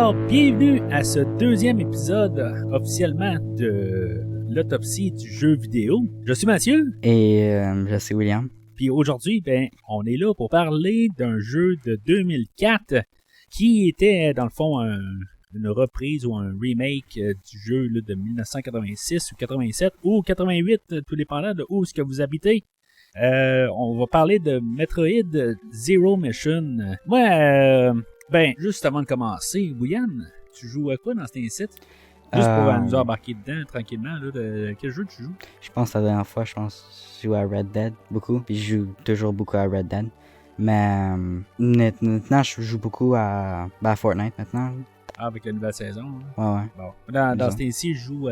Alors, bienvenue à ce deuxième épisode officiellement de l'autopsie du jeu vidéo. Je suis Mathieu. Et je suis William. Puis aujourd'hui, on est là pour parler d'un jeu de 2004 qui était, dans le fond, une reprise ou un remake du jeu là, de 1986 ou 87 ou 88, tout dépendant de où est-ce que vous habitez. On va parler de Metroid Zero Mission. Moi, juste avant de commencer, William, tu joues à quoi dans cet incite? Juste pour nous embarquer dedans tranquillement, là, quel jeu tu joues? Je pense la dernière fois, je joue à Red Dead beaucoup, puis je joue toujours beaucoup à Red Dead. Mais maintenant, je joue beaucoup à Fortnite maintenant. Ah, avec la nouvelle saison. Hein? Ouais. Bon. Dans ce temps-ci, je joue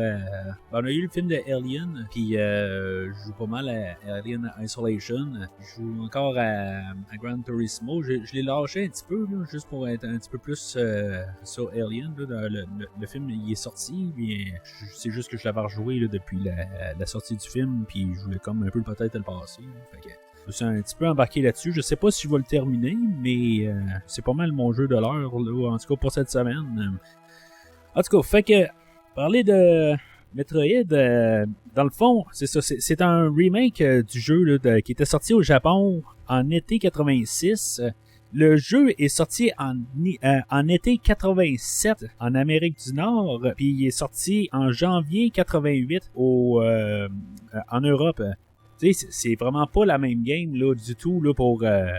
on a eu le film de Alien, puis je joue pas mal à Alien Isolation. Je joue encore à Gran Turismo. Je l'ai lâché un petit peu, là, juste pour être un petit peu plus sur Alien. Là, le film, il est sorti, puis c'est juste que je l'avais rejoué là, depuis la sortie du film, puis je voulais comme un peu peut-être le passer. Fait que je suis un petit peu embarqué là-dessus. Je sais pas si je vais le terminer, mais c'est pas mal mon jeu de l'heure, là, en tout cas pour cette semaine. En tout cas, fait que parler de Metroid, dans le fond, c'est ça, c'est un remake du jeu là, qui était sorti au Japon en été 86. Le jeu est sorti en été 87 en Amérique du Nord, puis il est sorti en janvier 88 en Europe. Tu sais, c'est vraiment pas la même game là du tout là pour dans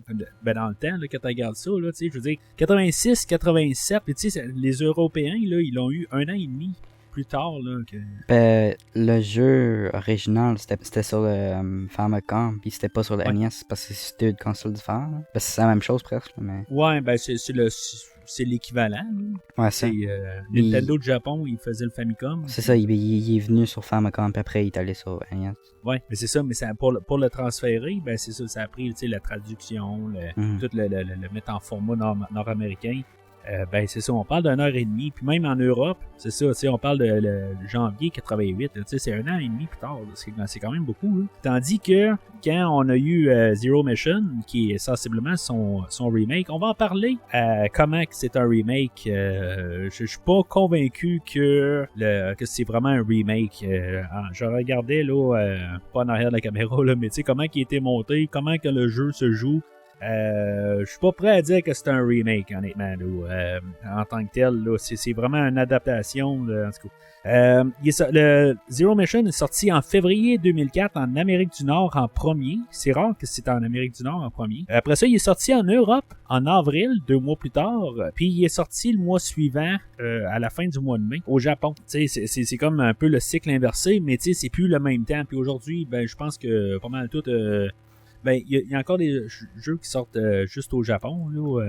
le temps là, quand tu regardes ça là, tu sais, je veux dire 86, 87, tu sais les Européens là, ils l'ont eu un an et demi plus tard là que le jeu original c'était sur le Famicom, puis c'était pas sur le NES parce que c'est deux consoles différentes. Là. Parce que c'est la même chose presque, mais ouais, c'est l'équivalent. Là. Ouais, c'est Nintendo de Japon, il faisait le Famicom. C'est ça, il est venu sur Famicom, puis après il est allé sur NES. Ouais, mais c'est ça, mais pour le transférer, c'est ça, ça a pris la traduction, tout le mettre en format nord-américain. C'est ça, on parle d'une heure et demie, puis même en Europe, c'est ça, on parle de janvier 88, c'est un an et demi plus tard, c'est quand même beaucoup. Là. Tandis que quand on a eu Zero Mission, qui est sensiblement son remake, on va en parler. Comment que c'est un remake, je suis pas convaincu que c'est vraiment un remake. Je regardais là, pas en arrière de la caméra, là, mais tu sais comment il a été monté, comment que le jeu se joue. Je suis pas prêt à dire que c'est un remake, honnêtement, là, en tant que tel. Là, c'est vraiment une adaptation. Là, en tout cas. Le Zero Mission est sorti en février 2004 en Amérique du Nord en premier. C'est rare que c'est en Amérique du Nord en premier. Après ça, il est sorti en Europe en avril, 2 mois plus tard. Puis il est sorti le mois suivant, à la fin du mois de mai, au Japon. C'est comme un peu le cycle inversé, mais c'est plus le même temps. Puis aujourd'hui, je pense que pas mal tout... il y a encore des jeux qui sortent juste au Japon. Là,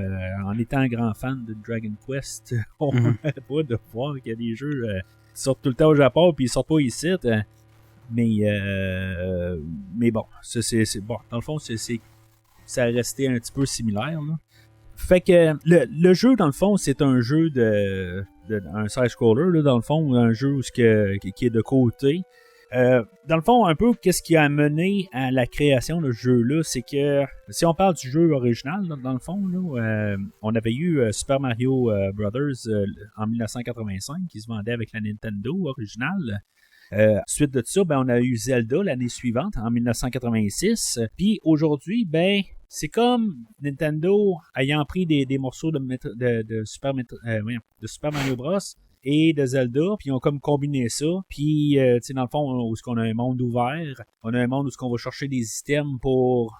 en étant grand fan de Dragon Quest, on n'arrête pas de voir qu'il y a des jeux qui sortent tout le temps au Japon puis ils sortent pas ici. Mais bon, c'est bon. Dans le fond, ça a resté un petit peu similaire. Là. Fait que le jeu, dans le fond, c'est un jeu un side-scroller, là, dans le fond, un jeu qui est de côté. Dans le fond, un peu, qu'est-ce qui a mené à la création de ce jeu-là, c'est que, si on parle du jeu original, là, dans le fond, là, on avait eu Super Mario Brothers en 1985, qui se vendait avec la Nintendo originale. Suite de ça, on a eu Zelda l'année suivante, en 1986. Puis aujourd'hui, c'est comme Nintendo ayant pris des morceaux de Super Mario Bros. Et de Zelda, puis ils ont comme combiné ça, puis dans le fond, où est-ce qu'on a un monde ouvert, on a un monde où est-ce qu'on va chercher des items pour,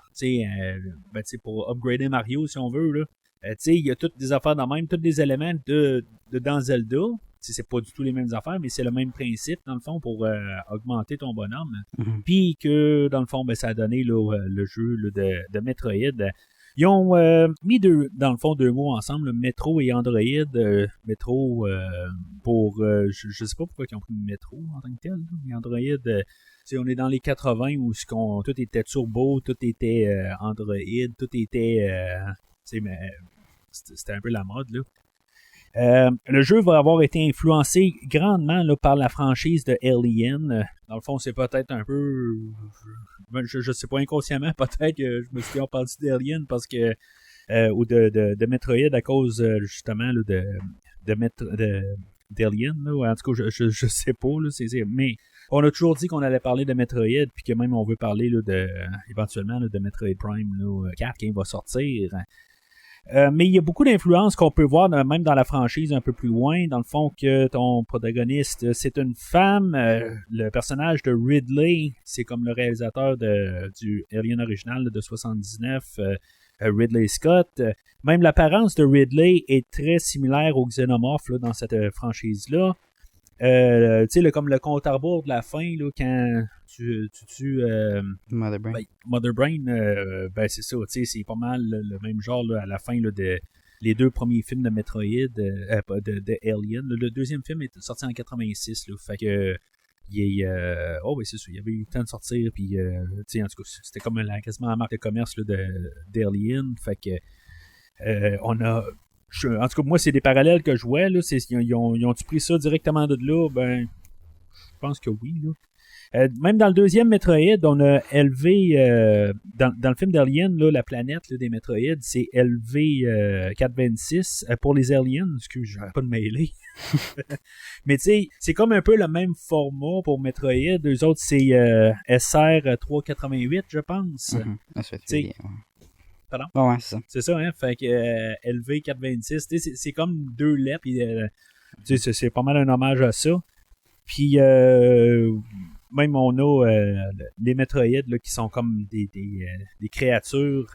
pour upgrader Mario, si on veut, là. Il y a toutes des affaires dans même, tous des éléments de dans Zelda, c'est pas du tout les mêmes affaires, mais c'est le même principe, dans le fond, pour augmenter ton bonhomme. Mm-hmm. Puis que, dans le fond, ça a donné là, le jeu là, de Metroid. Ils ont mis dans le fond 2 mots ensemble, Metro et Android. Metro pour... je sais pas pourquoi ils ont pris Metro en tant que tel, mais Android... on est dans les 80 où tout était turbo, tout était Android, tout était... c'était un peu la mode, là. Le jeu va avoir été influencé grandement là, par la franchise de Alien. Dans le fond, c'est peut-être un peu... Je sais pas, inconsciemment, peut-être que je me suis entendu d'Alien parce que... ou de Metroid à cause, justement, là, d'Alien, là. En tout cas, je sais pas, là, mais on a toujours dit qu'on allait parler de Metroid, puis que même on veut parler là, éventuellement là, de Metroid Prime là, 4 qui va sortir. Mais il y a beaucoup d'influences qu'on peut voir même dans la franchise un peu plus loin. Dans le fond, que ton protagoniste, c'est une femme. Le personnage de Ridley, c'est comme le réalisateur du Alien original là, de 79, Ridley Scott. Même l'apparence de Ridley est très similaire au Xenomorph là, dans cette franchise-là. Tu sais, comme le compte à rebours de la fin, là, quand tu tues Mother Brain. Mother Brain, c'est ça, tu sais, c'est pas mal le même genre là, à la fin là, les deux premiers films de Metroid, de Alien. Le deuxième film est sorti en 86, là, fait que c'est ça, il y avait eu le temps de sortir, puis tu sais, en tout cas, c'était comme quasiment la marque de commerce là, d'Alien, fait que on a... En tout cas, moi, c'est des parallèles que je vois. Là. Ils ont-tu pris ça directement de là? Ben, je pense que oui. Là. Même dans le deuxième Metroid, on a élevé... dans le film d'Alien, là, la planète là, des Metroid, c'est LV426 pour les aliens. Excuse, j'arrête pas de mêler. Mais tu sais, c'est comme un peu le même format pour Metroid. Eux autres, c'est SR388, je pense. Mm-hmm. Pardon? Ouais, c'est ça. C'est ça, hein? Fait que LV426, c'est comme deux lettres, puis c'est pas mal un hommage à ça. Puis même on a les Metroid là, qui sont comme des créatures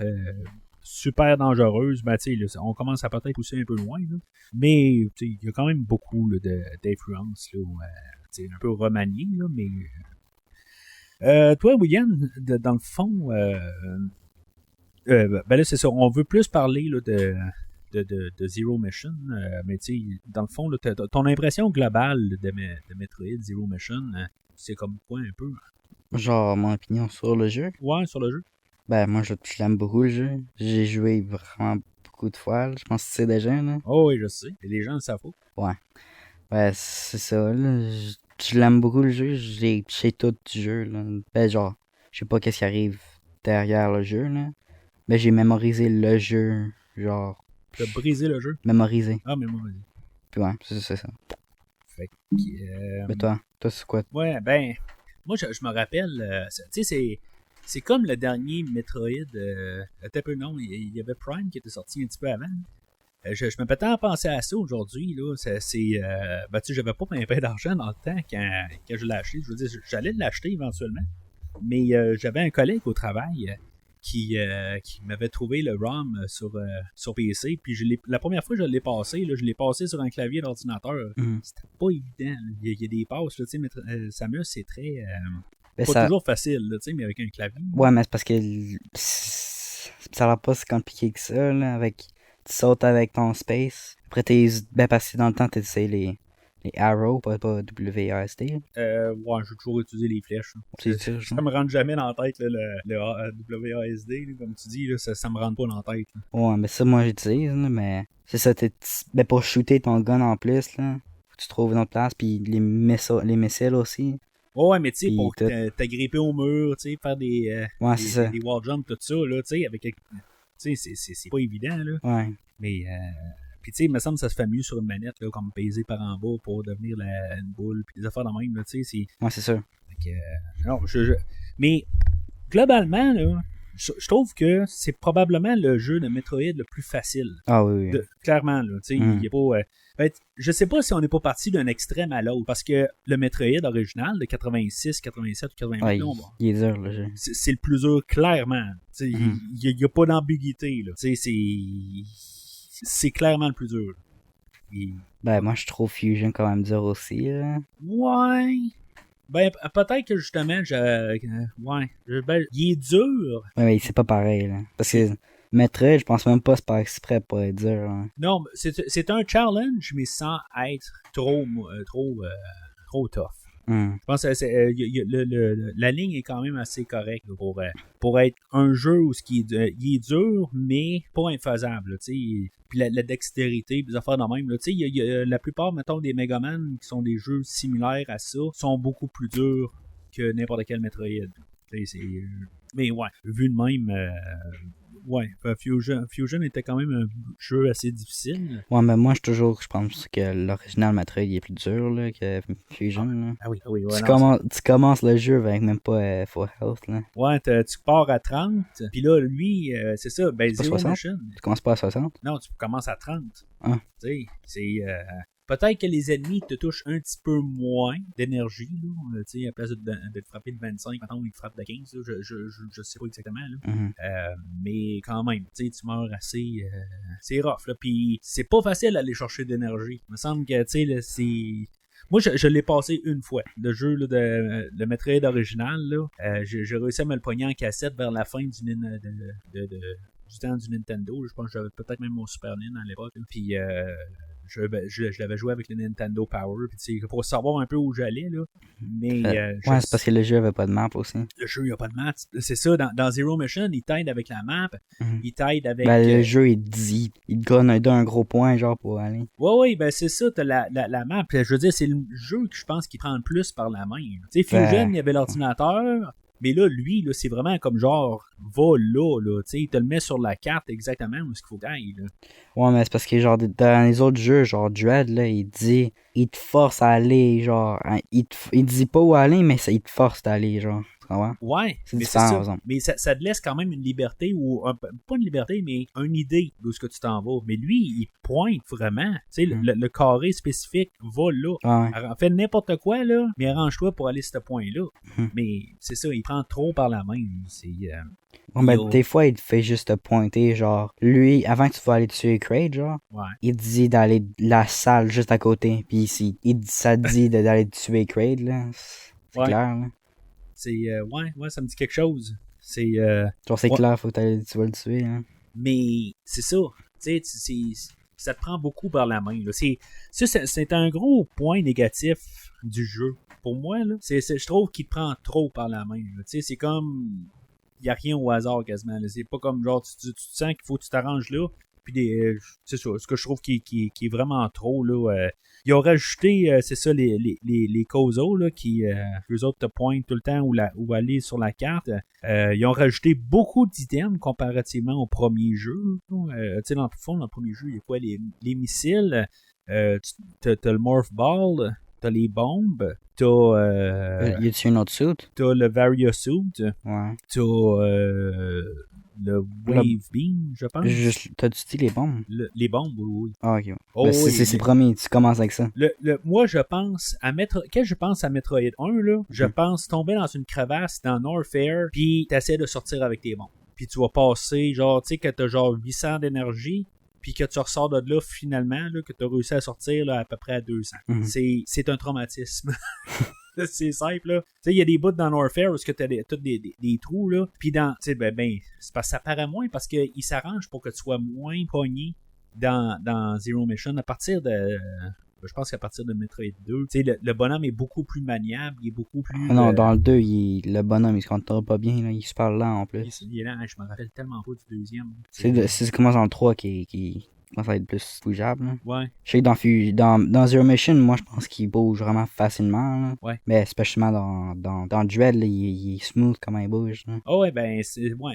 super dangereuses. Ben, on commence à peut-être pousser un peu loin, là. Mais il y a quand même beaucoup là, d'influence, là, un peu remanié, là, mais. Toi, William, dans le fond. Ben là, c'est ça. On veut plus parler là, de Zero Mission, mais tu sais, dans le fond, là, ton impression globale de Metroid Zero Mission, c'est comme quoi un peu? Genre, mon opinion sur le jeu? Ouais, sur le jeu. Ben, moi, je l'aime beaucoup, le jeu. J'ai joué vraiment beaucoup de fois, là. Je pense que c'est déjà, là. Oh oui, je sais. Et les gens le savent pas. Ouais. Ouais, c'est ça, là. Je l'aime beaucoup, le jeu. J'ai tout du jeu, là. Ben, genre, je sais pas qu'est-ce qui arrive derrière le jeu, là. Ben, j'ai mémorisé le jeu, genre... T'as brisé le jeu? Mémorisé. Ah, mémorisé. Puis ouais, c'est ça. Fait que... Mais toi, c'est quoi? Ouais, ben... Moi, je me rappelle... tu sais, c'est comme le dernier Metroid... un peu non, il y avait Prime qui était sorti un petit peu avant. Je me peux en penser à ça aujourd'hui, là. Ben, tu sais, j'avais pas un peu d'argent dans le temps quand je l'ai acheté. Je veux dire, j'allais l'acheter éventuellement. Mais j'avais un collègue au travail... Qui m'avait trouvé le ROM sur PC. Puis la première fois que je l'ai passé, là, je l'ai passé sur un clavier d'ordinateur. C'était pas évident. Il y a des passes. Là, Samus, c'est très... pas toujours facile, là, mais avec un clavier. Ouais, mais c'est parce que ça a l'air pas si compliqué que ça. Là, avec... Tu sautes avec ton space. Après, ben, parce que dans le temps, tu essayé les arrows, pas WASD. Ouais, j'ai toujours utilisé les flèches. Ça me rentre jamais dans la tête, là, le WASD, là, comme tu dis, là, ça me rentre pas dans la tête. Là. Ouais, mais ça, moi, j'utilise, là, mais c'est ça, ben, pour shooter ton gun en plus, là, faut que tu trouves une autre place, puis les missiles aussi. Ouais, mais tu sais, pour t'agripper au mur, tu sais, faire des wall jumps, tout ça, là, tu sais, avec... Tu sais, c'est pas évident, là. Ouais. Mais... Puis tu sais, il me semble que ça se fait mieux sur une manette, là, comme peser par en bas pour devenir une boule, puis des affaires de même, là, tu sais. Ouais, c'est sûr. Non, mais globalement, là, je trouve que c'est probablement le jeu de Metroid le plus facile. Ah oui. Clairement, là, tu sais, il y a pas... je sais pas si on n'est pas parti d'un extrême à l'autre, parce que le Metroid original de 86, 87 ou 88, ouais, il est dur, le jeu. C'est le plus dur, clairement. Il n'y a pas d'ambiguïté, là. Tu sais, c'est clairement le plus dur. Ben, moi, je trouve Fusion quand même dur aussi, là. Ouais. Ben, peut-être que justement, il est dur. Ouais, c'est pas pareil, là. Parce que Metroid, je pense même pas c'est pas exprès pour être dur. Hein. Non, c'est un challenge, mais sans être trop tough. Je pense que la ligne est quand même assez correcte là, pour être un jeu où il est dur, mais pas infaisable. Puis la dextérité, des affaires de même. Là, la plupart, mettons, des Mega Man qui sont des jeux similaires à ça, sont beaucoup plus durs que n'importe quel Metroid. Mais ouais, vu de même... Ouais, Fusion était quand même un jeu assez difficile. Ouais, mais moi, je pense que l'original Metroid il est plus dur là, que Fusion. Là. Ah oui, ouais, tu commences le jeu avec même pas full health. Là. Ouais, tu pars à 30, puis là, lui, c'est ça, ben Zero Mission. Tu commences pas à 60? Non, tu commences à 30. Ah. Tu sais, c'est... peut-être que les ennemis te touchent un petit peu moins d'énergie, là. Tu sais, à place de te frapper de 25, maintenant ils te frappent de 15, là. Je sais pas exactement, là. Mm-hmm. Mais quand même, tu sais, tu meurs assez... c'est rough, là. Puis c'est pas facile d'aller chercher d'énergie. Il me semble que, tu sais, là, c'est... Moi, je l'ai passé une fois. Le jeu là, le Metroid original, là, j'ai réussi à me le pogner en cassette vers la fin du temps du Nintendo. Je pense que j'avais peut-être même mon Super Nintendo à l'époque. Puis je l'avais joué avec le Nintendo Power. Puis pour savoir un peu où j'allais. Là. Mais, ouais, c'est parce que le jeu avait pas de map aussi. Le jeu, il n'y a pas de map. C'est ça, dans Zero Mission, il t'aide avec la map. Mm-hmm. Il t'aide avec... le jeu, il te donne un gros point genre pour aller. Ouais, ben c'est ça, t'as la map. Je veux dire, c'est le jeu que je pense qui prend le plus par la main. Tu sais, Fusion, il y avait l'ordinateur. Mais là, lui, là, c'est vraiment comme genre, va là, tu sais, il te le met sur la carte exactement où est-ce qu'il faut qu'il aille, là. Ouais, mais c'est parce que, genre, dans les autres jeux, genre, Dread, là, il te force à aller, genre, il dit pas où aller, mais il te force d'aller, genre. Ouais, c'est mais différent, c'est ça. par exemple. Mais ça te laisse quand même une liberté, ou pas une liberté, mais une idée d'où est-ce que tu t'en vas. Mais lui, il pointe vraiment. Tu sais, le carré spécifique va là. Ouais. Fais n'importe quoi, là, mais arrange-toi pour aller à ce point-là. Mais c'est ça, il prend trop par la main. C'est... mais des fois, il te fait juste te pointer, genre, lui, avant que tu vas aller tuer Kraid, genre, il te dit d'aller la salle juste à côté. Puis ici, ça te dit d'aller tuer Kraid, là. C'est clair, là. C'est, ouais, ça me dit quelque chose. C'est, genre, c'est clair, faut que tu vas le tuer, hein. Mais, c'est ça. Tu sais, ça te prend beaucoup par la main, là. C'est un gros point négatif du jeu. Pour moi, là, je trouve qu'il te prend trop par la main, là. Tu sais, c'est comme... Il n'y a rien au hasard, quasiment, là. C'est pas comme, genre, tu te sens qu'il faut que tu t'arranges là. Puis c'est ça, ce que je trouve qui est vraiment trop, là. Ils ont rajouté, c'est ça, les causaux, là, qui, eux autres te pointent tout le temps où aller sur la carte. Ils ont rajouté beaucoup d'items comparativement au premier jeu. Tu sais, dans le fond, dans le premier jeu, il y a quoi? Les missiles, t'as le Morph Ball, t'as les bombes, t'as... y a-tu une autre suit? T'as le Vario Suit. Ouais. T'as... le Wave Beam, je pense. T'as-tu dit les bombes? Les bombes, oui. Ah, ok. Oh, c'est le premier, tu commences avec ça. Moi, je pense à quand je pense à Metroid 1, là, je pense tomber dans une crevasse dans Norfair, puis t'essaies de sortir avec tes bombes. Puis tu vas passer, genre, tu sais, que t'as genre 800 d'énergie, puis que tu ressors de là, finalement, là, que t'as réussi à sortir là, à peu près à 200. C'est un traumatisme. C'est simple, là. Tu sais, il y a des bouts dans Warfare où tu as des trous, là. Puis tu sais, c'est parce que ça paraît moins parce qu'il s'arrange pour que tu sois moins pogné dans Zero Mission à partir de... Je pense qu'à partir de Metroid 2, tu sais, le bonhomme est beaucoup plus maniable, il est beaucoup plus... non, dans le 2, le bonhomme, il se contrôle pas bien, là. Il se parle lent, en plus. Il est lent, je me rappelle tellement pas du deuxième. C'est comment dans le 3 qui commence à être plus bougeable, là. Ouais. Je sais que dans Zero Mission, moi, je pense qu'il bouge vraiment facilement, là. Ouais. Mais spécialement dans Dread, là, il est smooth comment il bouge, là. Oh ouais, ben, c'est bon.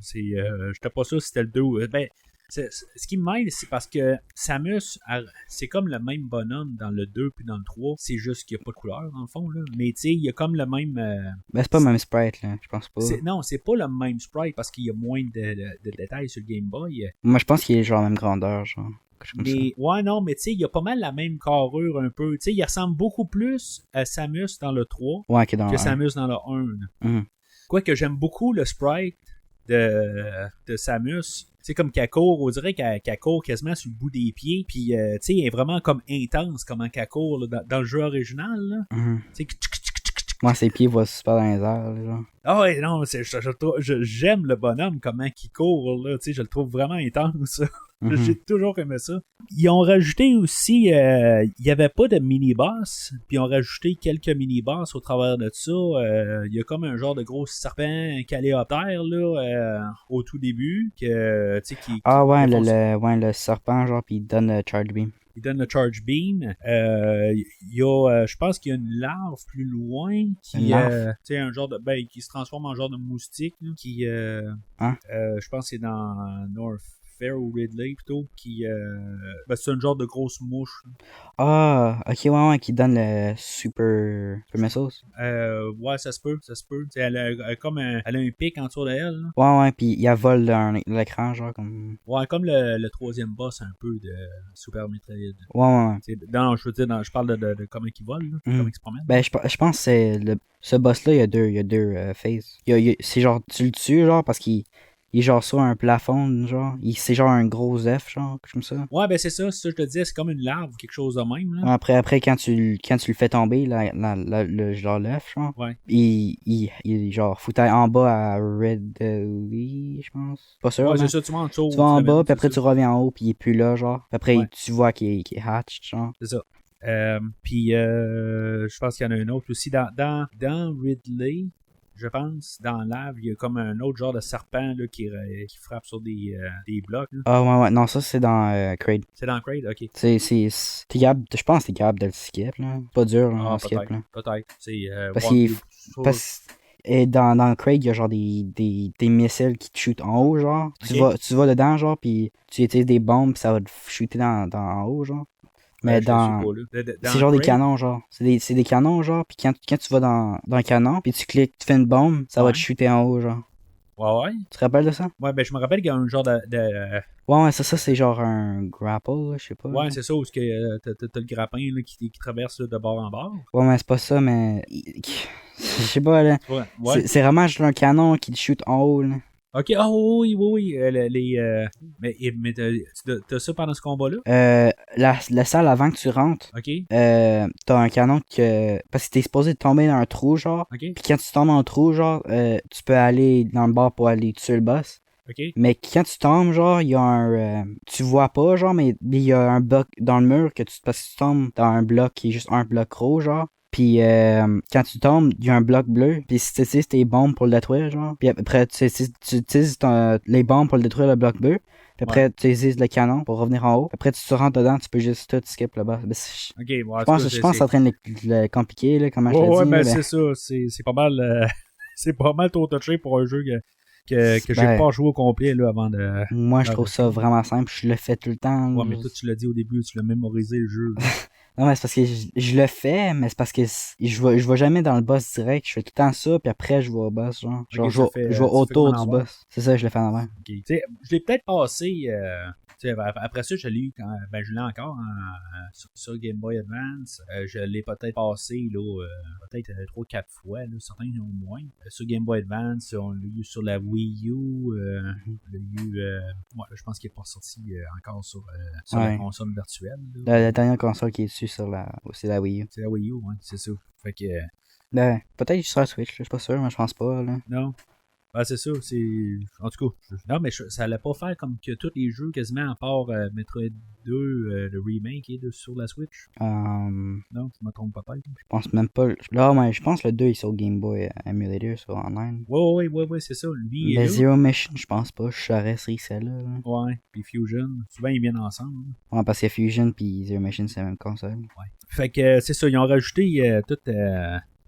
J'étais pas sûr si c'était le 2. Ben, ce qui me mêle, c'est parce que Samus, c'est comme le même bonhomme dans le 2 puis dans le 3. C'est juste qu'il n'y a pas de couleur, dans le fond, là. Mais tu sais, il y a comme le même... Ben, c'est pas le même sprite, là. Je pense pas. Non, c'est pas le même sprite parce qu'il y a moins de détails sur le Game Boy. Moi, je pense qu'il est genre la même grandeur, genre. Mais, ouais, non, mais tu sais, il y a pas mal la même carrure un peu. Tu sais, il ressemble beaucoup plus à Samus dans le 3 que Samus dans le 1. Quoique j'aime beaucoup le sprite de Samus. Tu sais, comme qu'elle court, on dirait qu'elle court quasiment sur le bout des pieds. Puis, tu sais, elle est vraiment comme intense comment qu'elle court là, dans le jeu original. Tu sais, moi, ses pieds vont super dans les airs, là. Ah ouais, non, j'aime le bonhomme, comment qu'il court, là. Tu sais, je le trouve vraiment intense. J'ai toujours aimé ça. Ils ont rajouté aussi, il n'y avait pas de mini-boss, puis ils ont rajouté quelques mini-boss au travers de ça. Il y a comme un genre de gros serpent caléoptère, là, au tout début, que, tu sais, le serpent, genre, puis il donne Charge Beam. il donne le charge beam. Il y a, je pense qu'il y a une larve plus loin qui, un genre de, qui se transforme en genre de moustique, là, qui, je pense que c'est dans North Fair ou Ridley plutôt, qui, c'est un genre de grosse mouche. Ah, ok, ouais, qui donne le super missiles. Ouais, ça se peut. Elle a comme elle a un pic en dessous d'elle. Là. Ouais, puis il a vol dans l'écran, genre comme. Ouais, comme le troisième boss un peu de Super Metroid. Ouais. Je parle de comment il vole, là, comment il se promène. Ben, je pense que c'est ce boss-là, il y a deux phases. C'est genre, tu le tues, genre, parce qu'il est genre sur un plafond, genre. C'est genre un gros F, genre, comme ça. Ouais, ben c'est ça je te disais, c'est comme une larve ou quelque chose de même. Là. Ouais, après quand tu le fais tomber, le genre l'œuf, genre, ouais. il genre foutait en bas à Red Lee, je pense. Pas sûr. Ouais, là. c'est ça, tu vas en dessous. Tu vas en bas, puis après tu reviens en haut, puis il est plus là, genre. Puis après, ouais. tu vois qu'il est hatched, genre. C'est ça. Puis, je pense qu'il y en a un autre aussi. Dans Ridley, je pense, dans l'ave, il y a comme un autre genre de serpent là, qui frappe sur des blocs. Là. Ah ouais, non, ça c'est dans Kraid. C'est dans Kraid, ok. T'es capable, je pense que t'es capable de le skip, là. Pas dur, là, ah, skip, là. Peut-être. C'est, et dans Kraid, il y a genre des missiles qui te shootent en haut, genre. Okay. Tu vas dedans, genre, puis tu utilises des bombes, puis ça va te shooter en haut, genre. Mais c'est genre des canons, genre. C'est des canons, genre. Puis quand tu vas dans un canon, puis tu cliques, tu fais une bombe, ça va te shooter en haut, genre. Ouais. Tu te rappelles de ça? Ouais, ben je me rappelle qu'il y a un genre de... Ouais, ça c'est genre un grapple, je sais pas. Ouais, c'est ça, où t'as le grappin là, qui traverse là, de bord en bord. Ouais, mais c'est pas ça, mais... Je sais pas, là. Ouais. C'est vraiment juste un canon qui te shoot en haut, là. Ok, oui. Mais t'as ça pendant ce combat-là? La salle avant que tu rentres, ok. T'as un canon parce que t'es supposé tomber dans un trou, genre. Ok. Puis quand tu tombes dans le trou, genre, tu peux aller dans le bar pour aller tuer le boss. Ok. Mais quand tu tombes, genre, il y a un... tu vois pas, genre, mais il y a un bloc dans le mur parce que tu tombes dans un bloc qui est juste un bloc gros, genre. Puis quand tu tombes, il y a un bloc bleu. Puis si tu utilises tes bombes pour le détruire, genre. Puis après, tu utilises les bombes pour le détruire le bloc bleu. Puis après, tu utilises le canon pour revenir en haut. Après, tu te rentres dedans, tu peux juste tout skip là-bas. Ok, je pense que c'est en train de le compliquer, là, comment je te dis. Ouais, ben c'est ça. C'est pas mal... c'est pas mal trop touché pour un jeu que j'ai pas joué au complet là, avant de... Moi, je trouve ça vraiment simple. Je le fais tout le temps. Ouais, mais toi, tu l'as dit au début, tu l'as mémorisé le jeu. Non, mais c'est parce que je le fais, mais c'est parce que je vais jamais dans le boss direct. Je fais tout le temps ça, puis après, je vais au boss, genre. Genre, je vais autour du boss. C'est ça, je le fais en avant. Okay. Je l'ai peut-être passé... après ça, je l'ai eu quand je l'ai encore sur Game Boy Advance. Je l'ai peut-être passé là, peut-être 3-4 fois, là, certains au moins. Sur Game Boy Advance, on l'a eu sur la Wii U. On l'a eu. Je pense qu'il n'est pas sorti encore sur la console virtuelle. La dernière console qui est dessus c'est la Wii U. C'est la Wii U, ouais, c'est ça. Fait que. Peut-être sur la Switch, là, je suis pas sûr, mais je pense pas. Là. Non. Ben, c'est ça, en tout cas, non, mais ça allait pas faire comme que tous les jeux, quasiment, à part Metroid 2, le remake, est sur la Switch. Non, je me trompe peut-être. Je pense même pas. Là, mais je pense que le 2 est sur Game Boy Emulator, sur online. Ouais, c'est ça. Lui, mais Zero Mission, je pense pas. Je saurais si c'est là. Ouais, puis Fusion. Souvent, ils viennent ensemble. Ouais, parce que Fusion puis Zero Mission, c'est la même console. Ouais. Fait que, c'est ça, ils ont rajouté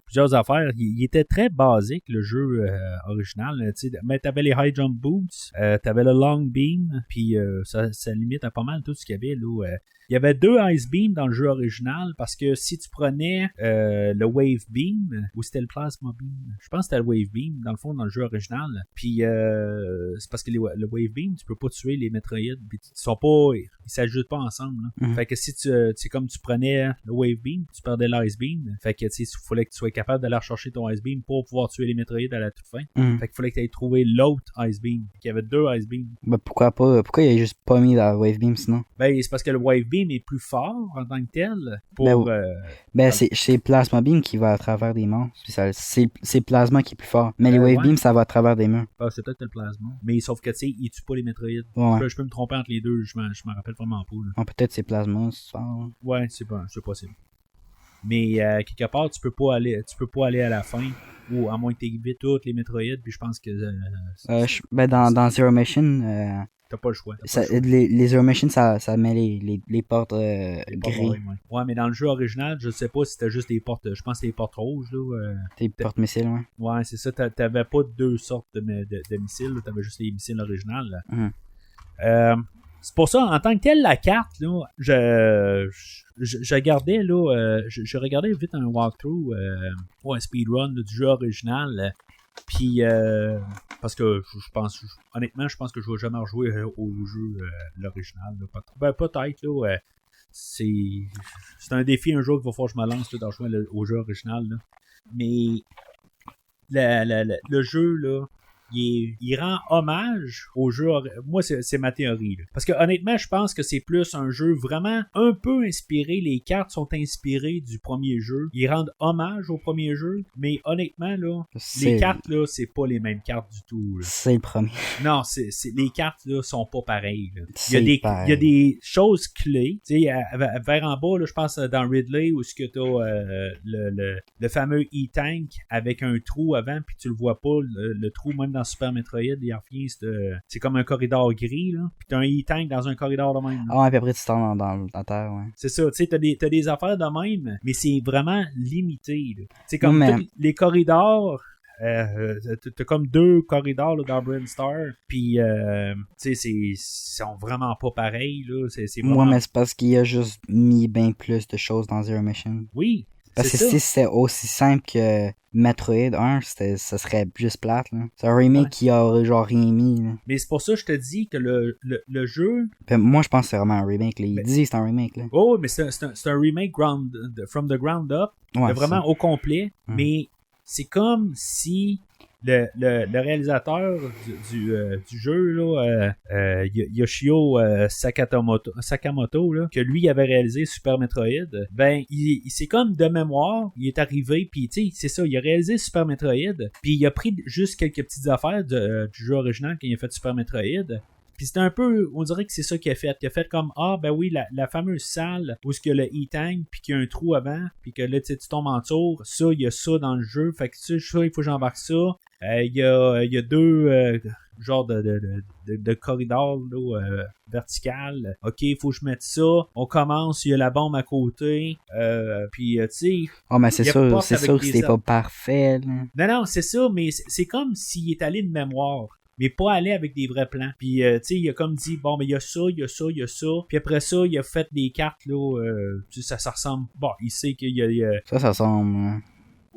plusieurs affaires. Il était très basique, le jeu original. Mais t'avais les high jump boots, t'avais le long beam, puis ça limite à pas mal tout ce qu'il y avait là. Il y avait 2 Ice Beam dans le jeu original parce que si tu prenais le Wave Beam ou c'était le Plasma Beam, je pense que c'était le Wave Beam dans le fond dans le jeu original. Puis c'est parce que le Wave Beam, tu peux pas tuer les Metroid, puis ils s'ajoutent pas ensemble. Là. Fait que si tu comme tu prenais le Wave Beam, tu perdais l'Ice Beam. Fait que il fallait que tu sois capable d'aller rechercher ton Ice Beam pour pouvoir tuer les Metroid à la toute fin. Fait qu'il fallait que tu ailles trouver l'autre Ice Beam. Il y avait 2 Ice Beam. Ben pourquoi pas? Pourquoi il a juste pas mis la Wave Beam sinon? Ben c'est parce que le Wave Beam est plus fort en tant que tel. C'est Plasma Beam qui va à travers des monstres. C'est Plasma qui est plus fort. Mais les Wave Beam, ça va à travers des murs. C'est peut-être le Plasma. Mais sauf que tu sais, il tue pas les Metroid. Ouais. Je peux me tromper entre les deux, je m'en rappelle vraiment pas. Peut-être c'est Plasma, c'est fort. Ouais, c'est possible. Mais quelque part, tu peux pas aller à la fin, ou à moins que tu évites toutes les Metroid, puis je pense que... dans Zero Mission, T'as pas le choix. Les Zero Mission, ça met les portes gris. Ouais, mais dans le jeu original, je sais pas si c'était juste des portes, je pense que c'était des portes rouges, là. Des portes missiles, ouais. Ouais, c'est ça, t'avais pas deux sortes de missiles, là, t'avais juste les missiles originales, là. C'est pour ça, en tant que tel, la carte, là, je regardais, là, je regardais vite un walkthrough, ou un speedrun là, du jeu original, puis, parce que honnêtement, je pense que je vais jamais rejouer au jeu, l'original, là, ben, peut-être, là, c'est un défi un jour qu'il va falloir que je me lance, là, dans jouer au jeu original, là. Mais, le jeu, là, il rend hommage au jeu. Moi, c'est ma théorie. Là. Parce que honnêtement, je pense que c'est plus un jeu vraiment un peu inspiré. Les cartes sont inspirées du premier jeu. Ils rendent hommage au premier jeu. Mais honnêtement, là, les cartes, là, c'est pas les mêmes cartes du tout. Là. C'est le premier. Non, les cartes, là, sont pas pareilles. Là. Il y a des choses clés. Tu sais, vers en bas, là, je pense dans Ridley, où est-ce que t'as le fameux E-Tank avec un trou avant, puis tu le vois pas, le trou, même dans Super Metroid, il revient, c'est comme un corridor gris, là. Puis t'as un E-Tank dans un corridor de même. Ah ouais, puis après tu tombes dans la terre, ouais. C'est ça, tu sais, t'as des affaires de même, mais c'est vraiment limité, là. C'est comme les corridors. T'as comme 2 corridors là, dans Brinstar, puis tu sais, ils sont vraiment pas pareils, là. C'est vraiment... Ouais, mais c'est parce qu'il a juste mis bien plus de choses dans Zero Mission. Oui. Parce que si c'était aussi simple que Metroid 1, ça serait juste plate, là. C'est un remake qui aurait genre rien mis, là. Mais c'est pour ça que je te dis que le jeu... Ben, moi, je pense que c'est vraiment un remake, là. Il dit que c'est un remake, là. Oh, mais c'est un remake from the ground up. Ouais, vraiment au complet. Mais c'est comme si le réalisateur du jeu, là, Yoshio Sakamoto, là, que lui avait réalisé Super Metroid, ben, il c'est comme de mémoire, il est arrivé, puis tu sais, c'est ça, il a réalisé Super Metroid, puis il a pris juste quelques petites affaires du jeu original quand il a fait Super Metroid. Puis c'était un peu, on dirait que c'est ça qu'il a fait. Il a fait comme, ben oui, la fameuse salle où est-ce qu'il y a le E-Tank, puis qu'il y a un trou avant, puis que là, tu tombes en tour. Ça, il y a ça dans le jeu. Fait que ça, il faut que j'embarque ça. Il y a 2 genres de corridors là, verticales. OK, il faut que je mette ça. On commence, il y a la bombe à côté. Puis, tu sais... Oh, mais c'est sûr que c'était pas parfait, là. Non, c'est ça, mais c'est comme s'il est allé de mémoire. Mais pas aller avec des vrais plans. Puis, tu sais, il a comme dit, bon, mais il y a ça, il y a ça, il y a ça. Puis après ça, il a fait des cartes, là, ça ressemble... Bon, il sait qu'il y a... Ça ressemble...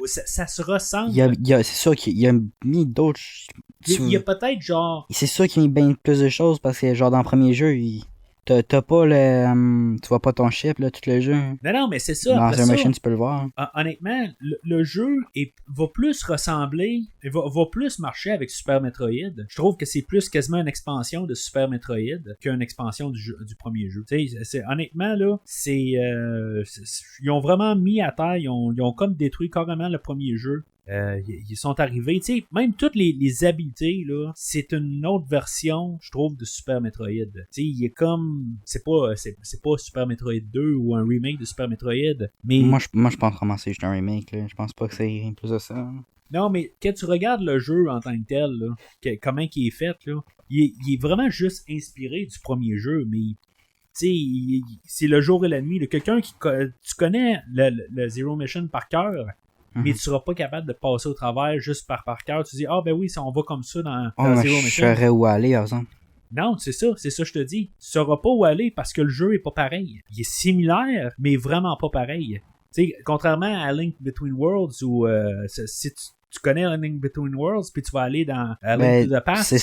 Ça se ressemble. C'est sûr qu'il a mis d'autres... Il y a peut-être genre... C'est sûr qu'il a mis bien plus de choses, parce que genre dans le premier jeu, t'as pas le... tu vois pas ton chip, là, tout le jeu. Non, mais c'est ça. Dans Zero Mission, tu peux le voir. Honnêtement, le jeu va plus ressembler, va plus marcher avec Super Metroid. Je trouve que c'est plus quasiment une expansion de Super Metroid qu'une expansion du premier jeu. Honnêtement, là, ils ont vraiment mis à terre, ils ont comme détruit carrément le premier jeu. Ils sont arrivés, tu sais, même toutes les habiletés, là, c'est une autre version, je trouve, de Super Metroid. Tu sais, il est comme, c'est pas Super Metroid 2 ou un remake de Super Metroid, mais... Moi, je pense vraiment que c'est juste un remake, là. Je pense pas que c'est rien plus de ça. Là. Non, mais quand tu regardes le jeu en tant que tel, là, comment il est fait, là, il est vraiment juste inspiré du premier jeu, mais... Tu sais, c'est le jour et la nuit. Quelqu'un tu connais le Zero Mission par cœur, mais tu seras pas capable de passer au travers juste par cœur. Tu dis, ben oui, on va comme ça dans Zero Mission. Je saurais où aller, par exemple. Non, c'est ça, je te dis. Tu sauras pas où aller parce que le jeu est pas pareil. Il est similaire, mais vraiment pas pareil. Tu sais, contrairement à Link Between Worlds, où si tu connais Link Between Worlds, puis tu vas aller dans Link to the Past,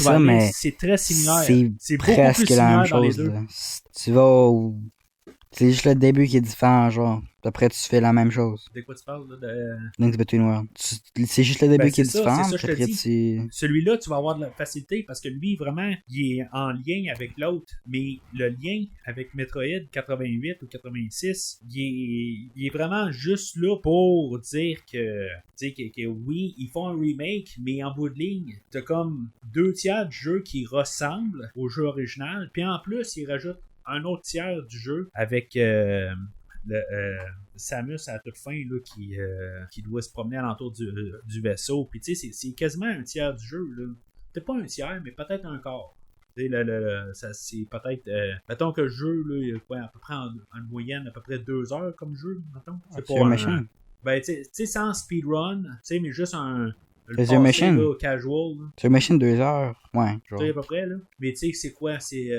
c'est très similaire. C'est beaucoup plus similaire dans les deux. Tu vas où... C'est juste le début qui est différent, genre. Après, tu fais la même chose. De quoi tu parles, là? De... Link's Between Worlds. C'est juste le début qui est différent. C'est ça, je te dis. Celui-là, tu vas avoir de la facilité parce que lui, vraiment, il est en lien avec l'autre. Mais le lien avec Metroid 88 ou 86, il est vraiment juste là pour dire que oui, ils font un remake, mais en bout de ligne, t'as comme 2/3 du jeu qui ressemble au jeu original. Puis en plus, ils rajoutent un autre tiers du jeu avec Samus à la toute fin là, qui doit se promener alentour du vaisseau. Puis tu sais, c'est quasiment un tiers du jeu. Là. Peut-être pas un tiers, mais peut-être un quart. Tu sais, ça, c'est peut-être... mettons que le jeu, là, il y a quoi, à peu près en moyenne, à peu près 2 heures comme jeu, mettons. C'est Sur Machine. Ben, tu sais, sans speedrun, tu sais, mais juste le Sur passé, Machine. là, casual. Là. Sur Machine, 2 heures. Ouais, Tu sais, à peu près, là. Mais tu sais, c'est quoi? C'est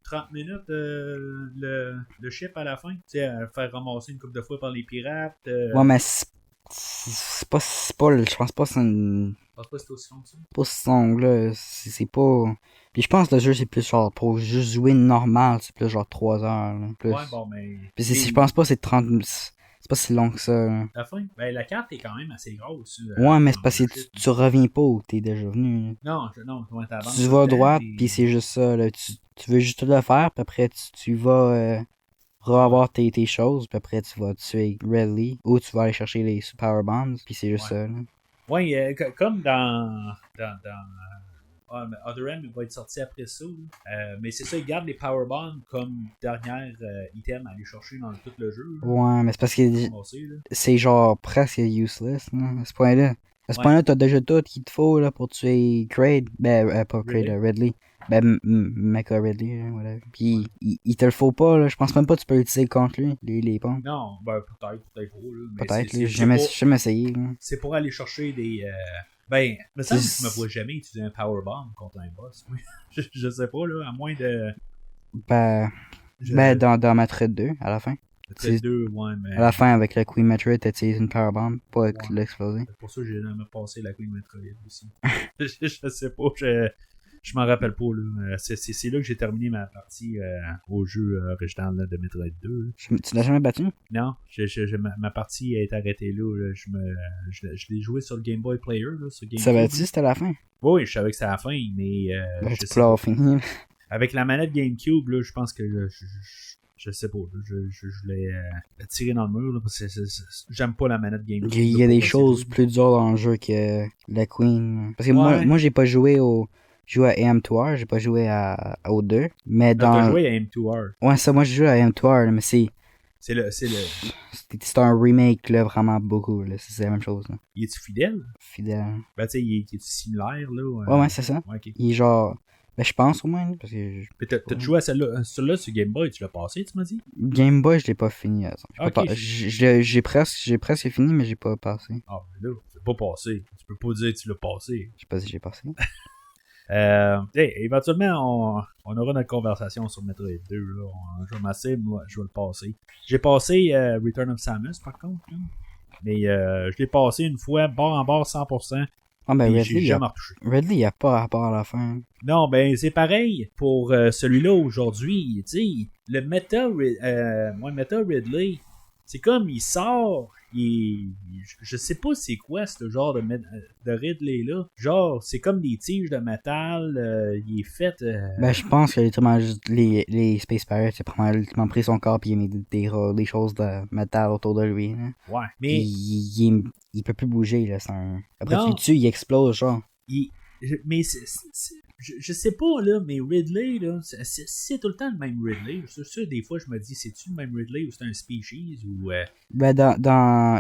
30 minutes le ship à la fin? Tu sais, à faire ramasser une couple de fois par les pirates. Ouais, mais c'est pas, je pense pas que c'est une... Je pense pas que c'est aussi long que ça. Pas ce son là, c'est pas... Puis je pense que le jeu c'est plus genre pour juste jouer normal, c'est plus genre 3 heures là, plus. Ouais, bon, mais... Puis je pense pas que c'est 30... C'est pas si long que ça. Là. La fin? Ben, la carte est quand même assez grosse. Ouais, mais c'est parce que tu reviens pas où t'es déjà venu. Là. Non, t'avances. Tu vas à droite, puis c'est juste ça. Là. Tu veux juste tout le faire, puis après tu vas revoir tes choses, puis après tu vas tuer Redley, ou tu vas aller chercher les Power Bombs, puis c'est juste ça. Là. Ouais, comme dans mais Other M va être sorti après ça. Mais c'est ça, ils gardent les Power Bombs comme dernier item à aller chercher dans tout le jeu. Là. Ouais, mais c'est parce que c'est genre presque useless là, à ce point-là. À ce point-là, t'as déjà tout qu'il te faut là, pour tuer Kraid. Ben, pas Kraid, Redley. Ben, Mecha Redley, voilà. Puis, il te le faut pas, là. Je pense même pas que tu peux l'utiliser contre lui, les pompes. Non, ben, peut-être pas, là. Peut-être, j'ai jamais essayé, là. C'est pour aller chercher des... Ben, me semble que je me vois jamais utiliser un powerbomb contre un boss. je sais pas, là, à moins de... Ben, dans Metroid 2, à la fin. Metroid 2, ouais, mais... À la fin, avec la Queen Metroid, t'as utilisé une powerbomb pour l'exploser. C'est pour ça que j'ai jamais passé la Queen Metroid aussi. je sais pas, je m'en rappelle pas, là. C'est là que j'ai terminé ma partie au jeu original là, de Metroid 2. Là. Tu l'as jamais battu? Non, ma partie est arrêtée là. Je l'ai joué sur le Game Boy Player. Là, sur GameCube. Savais-tu c'était la fin? Oui, je savais que c'était la fin, mais... tu peux l'avoir fini. Avec la manette GameCube, là, je pense que je sais pas, je l'ai tiré dans le mur, là, parce que j'aime pas la manette GameCube. Il y a des choses plus dures dans le jeu que la Queen. Parce que moi j'ai pas joué à AM2R, j'ai pas joué au 2, mais dans... T'as joué à AM2R. Ouais, ça, moi j'ai joué à AM2R, mais c'est un remake, là, vraiment beaucoup, là, c'est la même chose, là. Il est-tu fidèle? Fidèle. Ben, tu sais, il est similaire, là? Ouais, c'est ça. Ouais, okay. Il est genre... Ben, je pense au moins, là, parce que... T'as joué à celle-là sur Game Boy, tu l'as passé, tu m'as dit? Game Boy, je l'ai pas fini, okay. J'ai presque fini, mais j'ai pas passé. Ah, ben là, tu l'as pas passé. Tu peux pas dire que tu l'as passé. Je sais pas si j'ai passé. Éventuellement, on aura notre conversation sur Metroid 2. Là. Je vais m'asseoir, moi, je vais le passer. J'ai passé Return of Samus, par contre. Là. Mais je l'ai passé une fois, bord en bord, 100%. Ah, ben j'ai jamais retouché. Redley, il n'y a pas rapport à la fin. Non, ben c'est pareil pour celui-là aujourd'hui. Tu sais, le Meta Ridley, c'est comme il sort... je sais pas c'est quoi ce genre de Ridley là. Genre, c'est comme des tiges de métal. Il est fait. Ben, je pense que les Space Pirates, c'est probablement pris son corps puis il a mis des choses de métal autour de lui. Là. Ouais, mais. Il peut plus bouger, là. Après, tu le tues, il explose, genre. Mais je sais pas, là, mais Ridley, là, c'est tout le temps le même Ridley. C'est sûr, des fois, je me dis, c'est-tu le même Ridley ou c'est un species ou... Ben,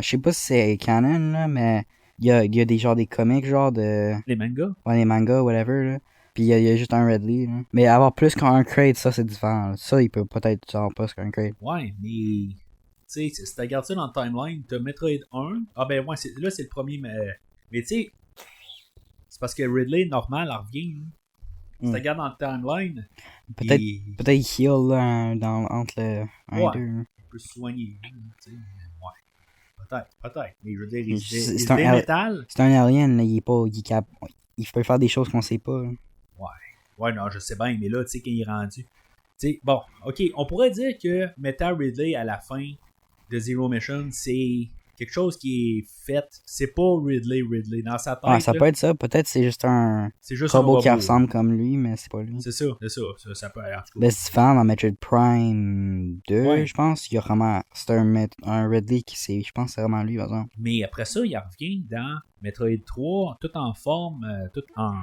je sais pas si c'est canon, là, mais il y a des genres des comics, genre de... Les mangas? Ouais, les mangas, whatever, là. Puis il y a juste un Ridley, là. Mais avoir plus qu'un Kraid, ça, c'est différent. Là. Ça, il peut peut-être avoir plus qu'un Kraid. Ouais, mais... Tu sais, si tu regardes ça dans le timeline, t'as Metroid 1. Ah ben, ouais, c'est le premier, mais tu sais... C'est parce que Ridley, normal, elle revient. Hein. Si tu regardes dans le timeline... Peut-être il heal là, entre le 1 et 2. Il peut se soigner. Tu sais, ouais. Peut-être. Mais je veux dire, c'est un métal. C'est un alien, là, il peut faire des choses qu'on sait pas. Là. Ouais, non, je sais bien, mais là, tu sais, quand il est rendu... Tu sais, bon, ok, on pourrait dire que Metal Ridley, à la fin de Zero Mission, c'est... quelque chose qui est fait, c'est pas Ridley dans sa tête. Ouais, ça peut être ça. Peut-être c'est juste un robot qui ressemble comme lui, mais c'est pas lui. C'est ça peut être. Ben, c'est différent dans Metroid Prime 2, je pense. Il y a vraiment, c'est un Ridley qui c'est, je pense, c'est vraiment lui, par exemple. Mais après ça, il revient dans Metroid 3, tout en forme, tout en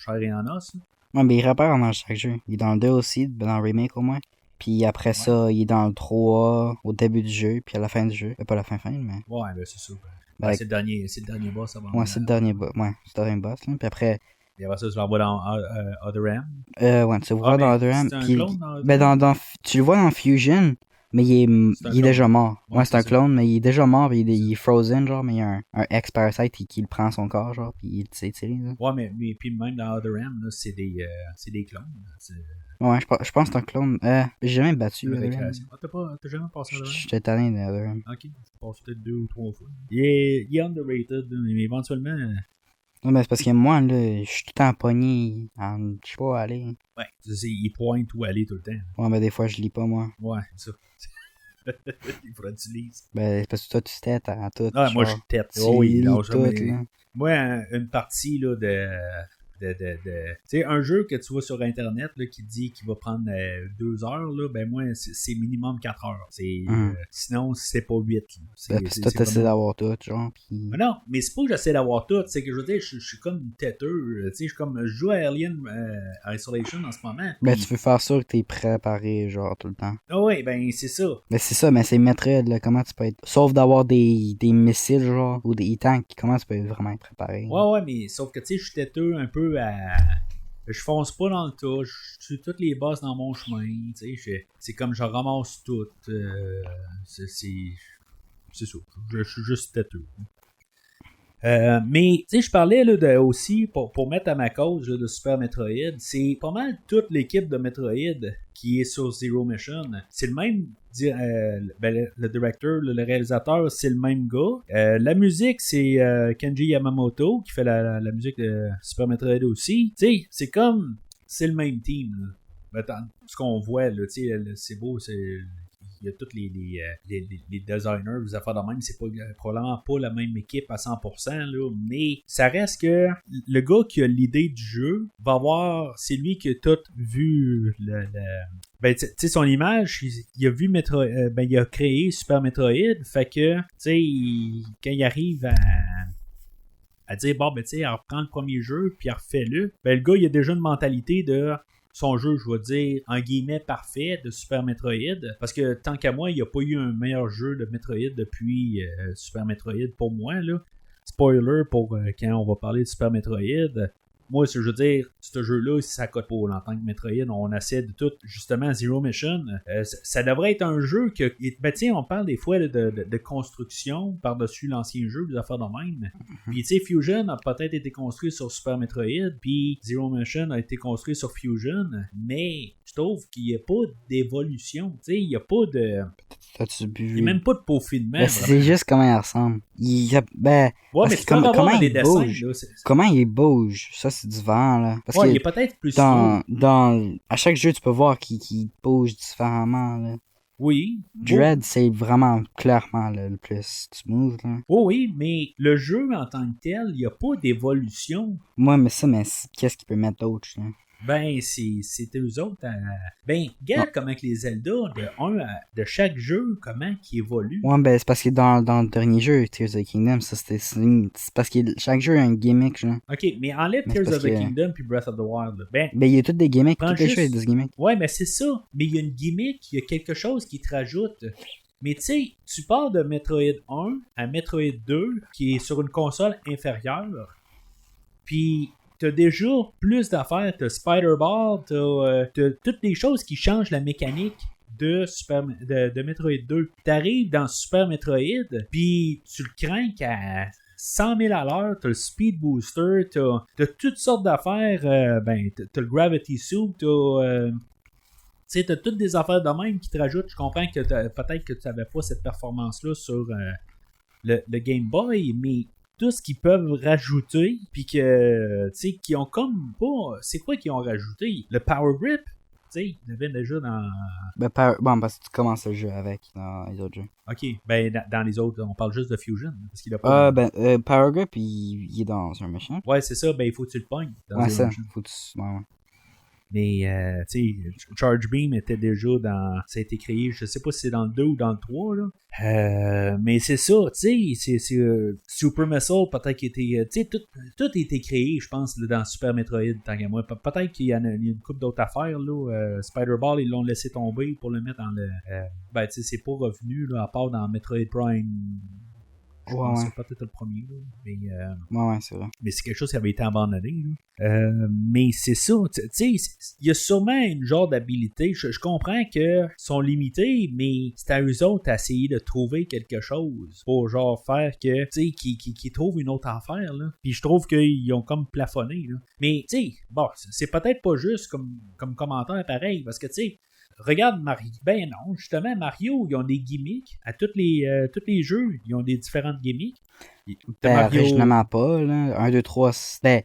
chair et en os. Ouais, mais il repère dans chaque jeu. Il est dans le 2 aussi, dans le remake au moins. Puis après ça, il est dans le 3 au début du jeu, puis à la fin du jeu. Pas la fin, mais... Ouais, ben c'est ça. Ben, c'est le dernier boss avant. Ouais, c'est le dernier boss. Ouais, c'est le dernier boss. Là. Puis après, Et après ça, tu l'envoies dans Other M. Ouais, tu le vois dans Other M. C'est un clone dans Other Ben, tu le vois dans Fusion, mais il est déjà mort. Ouais, c'est un clone, mais il est déjà mort, puis il est frozen, genre, mais il y a un ex-parasite qui le prend son corps, genre, puis il s'est tiré, là. Ouais, mais puis même dans Other M, là, c'est des clones. Ouais, je pense que c'est un clone. J'ai jamais battu. T'as jamais passé Other M? J'étais tanné d'Other M. Ok, je passe peut-être 2 ou 3 fois. Il est underrated, mais éventuellement... Non, mais c'est parce que moi, là, je suis tout le temps pogné. Je sais pas où aller. Ouais, tu sais, il pointe où aller tout le temps. Ouais, mais des fois, je lis pas, moi. Ouais, c'est ça. Il faudra que tu lises. Ben, c'est parce que toi, tu têtes à tout. Ah, moi, je tête. Oh, oui, là, là. Moi, une partie, là, tu sais, un jeu que tu vois sur Internet, là, qui dit qu'il va prendre 2 heures, là, ben, moi, c'est minimum 4 heures. Sinon, c'est pas 8. Ben, parce que toi, t'essaies d'avoir tout, genre, pis... Mais non, mais c'est pas que j'essaie d'avoir tout, c'est que je veux dire, je suis comme têteux, tu sais, je joue à Alien Isolation en ce moment. Ben, tu veux faire sûr que t'es préparé, genre, tout le temps. Ah ouais, ben, c'est ça. Ben, c'est ça, mais c'est Metroid, là, comment tu peux être... Sauf d'avoir des missiles, genre, ou des tanks, comment tu peux vraiment être préparé? Ouais, mais sauf que, tu sais, je suis têteux un peu je fonce pas dans le tas, je tue toutes les boss dans mon chemin, tu sais, c'est comme je ramasse tout, c'est ça, je suis juste têteux. Mais, tu sais, je parlais là, aussi, pour mettre à ma cause là, de Super Metroid, c'est pas mal toute l'équipe de Metroid qui est sur Zero Mission. C'est le même, le directeur, le réalisateur, c'est le même gars. La musique, c'est Kenji Yamamoto qui fait la musique de Super Metroid aussi. Tu sais, c'est comme, c'est le même team. Là. Attends, ce qu'on voit, là, tu sais, c'est beau, il y a tous les designers, les affaires de même, c'est probablement pas la même équipe à 100%, là, mais ça reste que le gars qui a l'idée du jeu va avoir, c'est lui qui a tout vu ben, tu sais, son image, il a vu Metroid, ben, il a créé Super Metroid, fait que, tu sais, quand il arrive à dire, bon, ben, tu sais, elle reprend le premier jeu, puis elle refait-le, ben, le gars, il a déjà une mentalité de son jeu, je vais dire, en guillemets, parfait de Super Metroid. Parce que tant qu'à moi, il n'y a pas eu un meilleur jeu de Metroid depuis Super Metroid pour moi. Là. Spoiler pour quand on va parler de Super Metroid. Moi, je veux dire, ce jeu-là, si ça cote pas en tant que Metroid, on essaie de tout, justement, Zero Mission. Ça devrait être un jeu que... Ben, tiens, on parle des fois là, de construction par-dessus l'ancien jeu, des affaires de même. Puis, tu sais, Fusion a peut-être été construit sur Super Metroid, puis Zero Mission a été construit sur Fusion, mais je trouve qu'il n'y a pas d'évolution. Tu sais, il n'y a pas de... Il n'y a même pas de peaufinement. Ben, c'est juste comment il ressemble. Ouais, mais comment il bouge. Comment il bouge, ça c'est du vent, là. Parce ouais, que il est peut-être plus à chaque jeu, tu peux voir qu'il bouge différemment, là. Oui. Dread, c'est vraiment clairement le plus smooth, là. Oh oui, mais le jeu en tant que tel, il n'y a pas d'évolution. Moi, mais qu'est-ce qu'il peut mettre d'autre, là? Ben, c'était eux autres. Ben, regarde comment que les Zelda, de chaque jeu, comment qu'ils évoluent. Ouais, ben, c'est parce que dans le dernier jeu, Tears of the Kingdom, ça c'était. C'est parce que chaque jeu a un gimmick, genre. Ok, mais enlève Tears of the Kingdom puis Breath of the Wild. Ben, il y a tous des gimmicks, tous les jeux, il y a des gimmicks. Ouais, mais c'est ça. Mais il y a une gimmick, il y a quelque chose qui te rajoute. Mais tu sais, tu pars de Metroid 1 à Metroid 2, qui est sur une console inférieure, puis t'as déjà plus d'affaires, t'as Spider-Ball, t'as toutes les choses qui changent la mécanique de Metroid 2. T'arrives dans Super Metroid, puis tu le crains à 100 000 à l'heure, t'as le Speed Booster, t'as toutes sortes d'affaires, ben, t'as le Gravity Suit, tu sais, t'as toutes des affaires de même qui te rajoutent. Je comprends que peut-être que tu n'avais pas cette performance-là sur le Game Boy, mais tout ce qu'ils peuvent rajouter, puis que, tu sais, qui ont comme pas... C'est quoi qu'ils ont rajouté? Le Power Grip? Tu sais, il y avait déjà dans... Bon, parce que tu commences le jeu avec dans les autres jeux. Ok, ben dans les autres, on parle juste de Fusion. Parce qu'il a pas Power Grip, il est dans un machin. Ouais, c'est ça, ben il faut que tu le pognes. Ouais, ça, faut que tu... Ouais. Mais, tu sais, Charge Beam était déjà dans... Ça a été créé, je sais pas si c'est dans le 2 ou dans le 3, là. Mais c'est ça, tu sais, c'est Super Missile, peut-être qu'il était... Tu sais, tout a été créé, je pense, là, dans Super Metroid, tant qu'à moi. Peut-être qu'il y a une couple d'autres affaires, là. Spider-Ball, ils l'ont laissé tomber pour le mettre dans le... ben, tu sais, c'est pas revenu, là, à part dans Metroid Prime Je pense que c'est peut-être le premier, là. Mais, ouais, c'est vrai. Mais c'est quelque chose qui avait été abandonné, là. Mais c'est ça, tu sais, il y a sûrement une genre d'habilité. Je comprends qu'ils sont limités, mais c'est à eux autres à essayer de trouver quelque chose pour genre faire que, tu sais, qu'ils trouvent une autre affaire, là. Puis je trouve qu'ils ont comme plafonné, là. Mais, tu sais, bon, c'est peut-être pas juste comme commentaire pareil, parce que, tu sais, regarde Mario. Ben non, justement, Mario, ils ont des gimmicks. À tous les jeux, ils ont des différentes gimmicks. Mario... Originellement pas, là. 1, 2, 3, ben...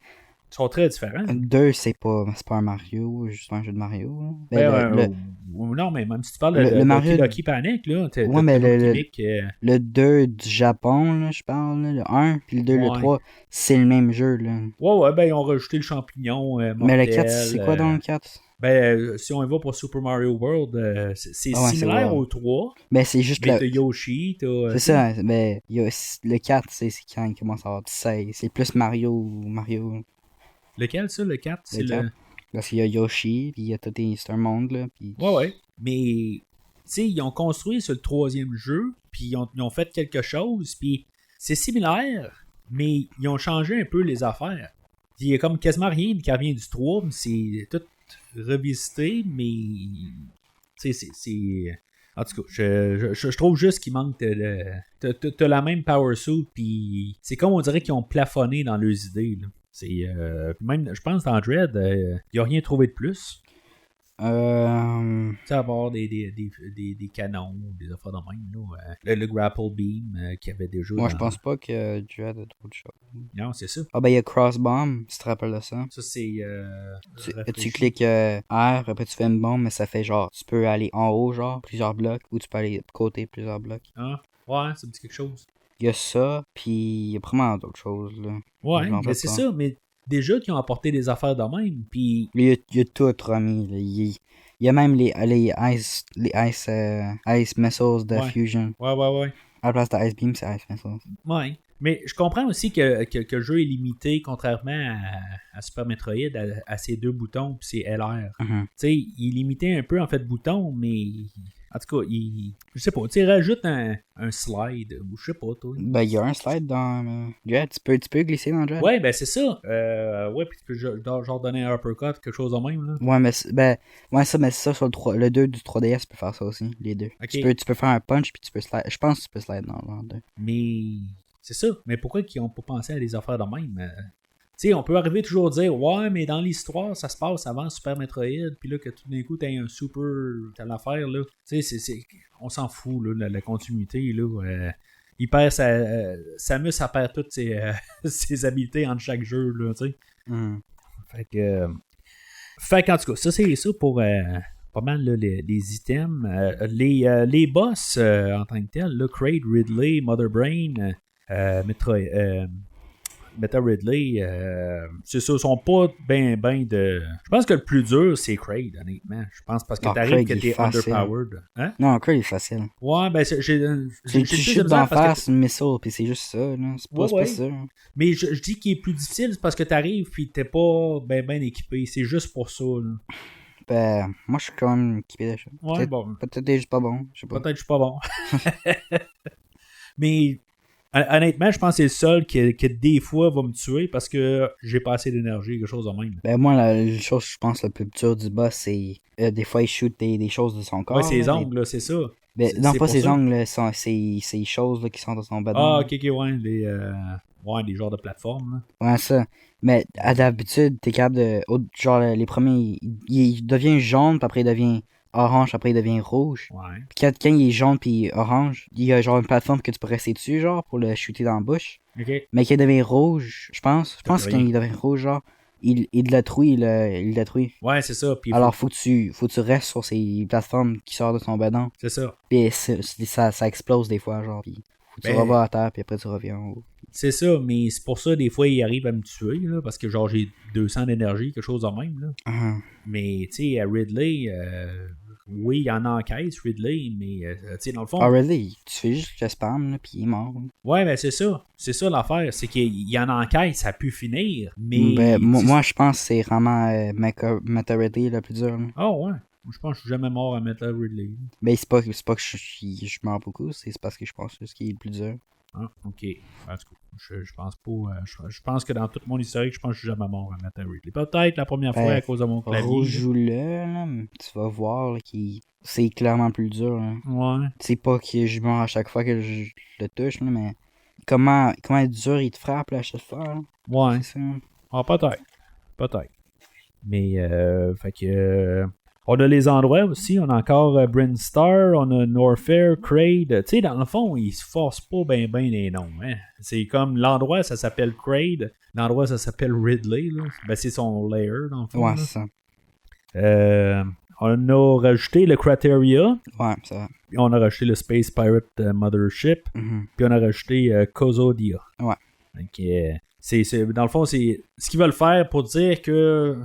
Ils sont très différents. 2, c'est pas un Mario, juste un jeu de Mario. Non, mais même si tu parles de Mario... Lucky Panic, là, t'as mais gimmick, le 2 du Japon, là, je parle, là, le 1, puis le 2, le 3, c'est le même jeu, là. Ouais, ben ils ont rajouté le champignon mortel. Mais le 4, c'est quoi dans le 4? Ben, si on y va pour Super Mario World, c'est similaire au 3. Mais c'est juste t'as Yoshi, c'est ça, mais le 4, c'est quand il commence à avoir 16. C'est plus Mario. Lequel, ça, le 4? C'est le... Parce qu'il y a Yoshi, puis il y a tout c'est un monde, là. Puis... Ouais. Mais, tu sais, ils ont construit sur le 3e jeu, puis ils ont fait quelque chose, puis c'est similaire, mais ils ont changé un peu les affaires. Il y a comme quasiment rien qui revient du 3, mais c'est tout revisité, mais tu sais, c'est... En tout cas, je trouve juste qu'il manque t'as la même power suit, puis c'est comme on dirait qu'ils ont plafonné dans leurs idées, là. C'est même, je pense, dans Dread, il n'y a rien trouvé de plus. Tu sais, avoir des canons, des affaires de même, là. Le grapple beam qu'il y avait déjà. Moi, je pense pas que Dread a trop de choses. Non, c'est ça. Ah, ben, il y a Crossbomb, si tu te rappelles de ça. Ça, c'est. Tu cliques R, après tu fais une bombe, mais ça fait genre, tu peux aller en haut, genre, plusieurs blocs, ou tu peux aller de côté, plusieurs blocs. Ah, ouais, ça me dit quelque chose. Il y a ça, puis il y a vraiment d'autres choses, là. Ouais, mais c'est ça, mais déjà qu'ils ont apporté des affaires de même, puis... Il y a tout remis, là. Il y a même les ice missiles de Fusion. Ouais. À la place de Ice Beam, c'est Ice Missiles. Ouais, mais je comprends aussi que le jeu est limité, contrairement à Super Metroid, à ses 2 boutons, puis ses LR. Mm-hmm. Tu sais, il est limité un peu, en fait, de boutons, mais... En tout cas, je sais pas, tu rajoute un slide, ou je sais pas, toi. Ben, il y a un slide dans Dread, tu peux glisser dans Dread. Ouais, ben c'est ça. Ouais, puis tu peux genre donner un uppercut, quelque chose de même, là. Ouais, mais mais ça sur le 2 du 3DS, tu peux faire ça aussi, les deux. Okay. Tu peux faire un punch, puis tu peux slide. Je pense que tu peux slide dans le 2. Mais, c'est ça. Mais pourquoi ils ont pas pensé à des affaires de même? Tu sais, on peut arriver toujours à dire, ouais, mais dans l'histoire, ça se passe avant Super Metroid, puis là, que tout d'un coup, t'as un super telle affaire, là. Tu sais, on s'en fout, là, la continuité, là. Il perd Samus, ça perd toutes ses habiletés entre chaque jeu, là, tu sais. Fait qu'en tout cas, ça, c'est ça pour pas mal, là, les items. Les boss, en tant que tel, là, Kraid, Ridley, Mother Brain, Meta Ridley, c'est ça, sont pas ben de... Je pense que le plus dur, c'est Kraid, honnêtement. Je pense parce que t'arrives que t'es underpowered. Hein? Non, Kraid est facile. Ouais, ben tu chutes d'en face une missile, puis c'est juste ça, là. C'est pas ça. Mais je dis qu'il est plus difficile, c'est parce que t'arrives puis t'es pas ben équipé. C'est juste pour ça, là. Ben, moi, je suis quand même équipé déjà. Ouais, bon. Peut-être que t'es juste pas bon. Je sais pas. Peut-être que je suis pas bon. Mais... Honnêtement, je pense que c'est le seul qui des fois va me tuer parce que j'ai pas assez d'énergie, quelque chose de même. Ben moi, la chose je pense la plus dure du boss, c'est des fois il shoot des choses de son corps. Ouais, ses ongles, là, c'est ça. Ben, non, pas ses ongles, c'est ces choses là, qui sont dans son badon. Ah, ok, ouais, des genres de plateformes. Là. Ouais, ça. Mais à d'habitude, t'es capable de... Genre, les premiers, il devient jaune, puis après il devient... orange, après il devient rouge. Ouais. Puis quand il est jaune puis orange, il y a genre une plateforme que tu peux rester dessus, genre, pour le shooter dans la bouche. Ok. Mais quand il devient rouge, je pense que quand il devient rouge, genre, il détruit, il détruit. Ouais, c'est ça. Puis alors, faut que tu restes sur ces plateformes qui sortent de son badon. C'est ça. Puis ça explose des fois, genre, puis faut que tu revois à terre, puis après tu reviens en haut. C'est ça, mais c'est pour ça, des fois, il arrive à me tuer, là, parce que, genre, j'ai 200 d'énergie, quelque chose de même, là. Mais, tu sais, à Ridley, oui, il y en a en caisse, Ridley, mais, tu sais, dans le fond... Ah, Ridley, tu fais juste le spam, là, puis il est mort. Là. Ouais, ben, c'est ça. C'est ça, l'affaire. C'est qu'il y en a en caisse, ça a pu finir, mais... Ben, moi, je pense que c'est vraiment Meta Ridley le plus dur, là. Oh, ouais. Je pense que je suis jamais mort à Meta Ridley. Ben, c'est pas que je meurs beaucoup, c'est parce que je pense que c'est ce qui est le plus dur. Ah, ok. En tout cas, je pense pas. Je pense que dans tout mon historique, je pense que je suis jamais mort à Nathan Ridley. Peut-être la première fois à cause de mon clavier. Rejoue-le, là, tu vas voir là, c'est clairement plus dur. Là. Ouais. C'est pas que je meurs à chaque fois que je le touche, là, mais comment dur il te frappe là, à chaque fois. Là. Ouais. C'est ça. Ah, peut-être. Peut-être. Mais, fait que. On a les endroits aussi. On a encore Bryn Star, on a Norfair, Kraid. Tu sais, dans le fond, ils se forcent pas bien les noms. Hein. C'est comme l'endroit, ça s'appelle Kraid. L'endroit, ça s'appelle Ridley. Là. Ben, c'est son lair, dans le fond. Ouais, là. c'est ça. On a rajouté le Crateria. Ouais, ça. On a rajouté le Space Pirate Mothership. Mm-hmm. Puis on a rajouté Kozodia. Ouais. Donc, dans le fond, c'est ce qu'ils veulent faire pour dire que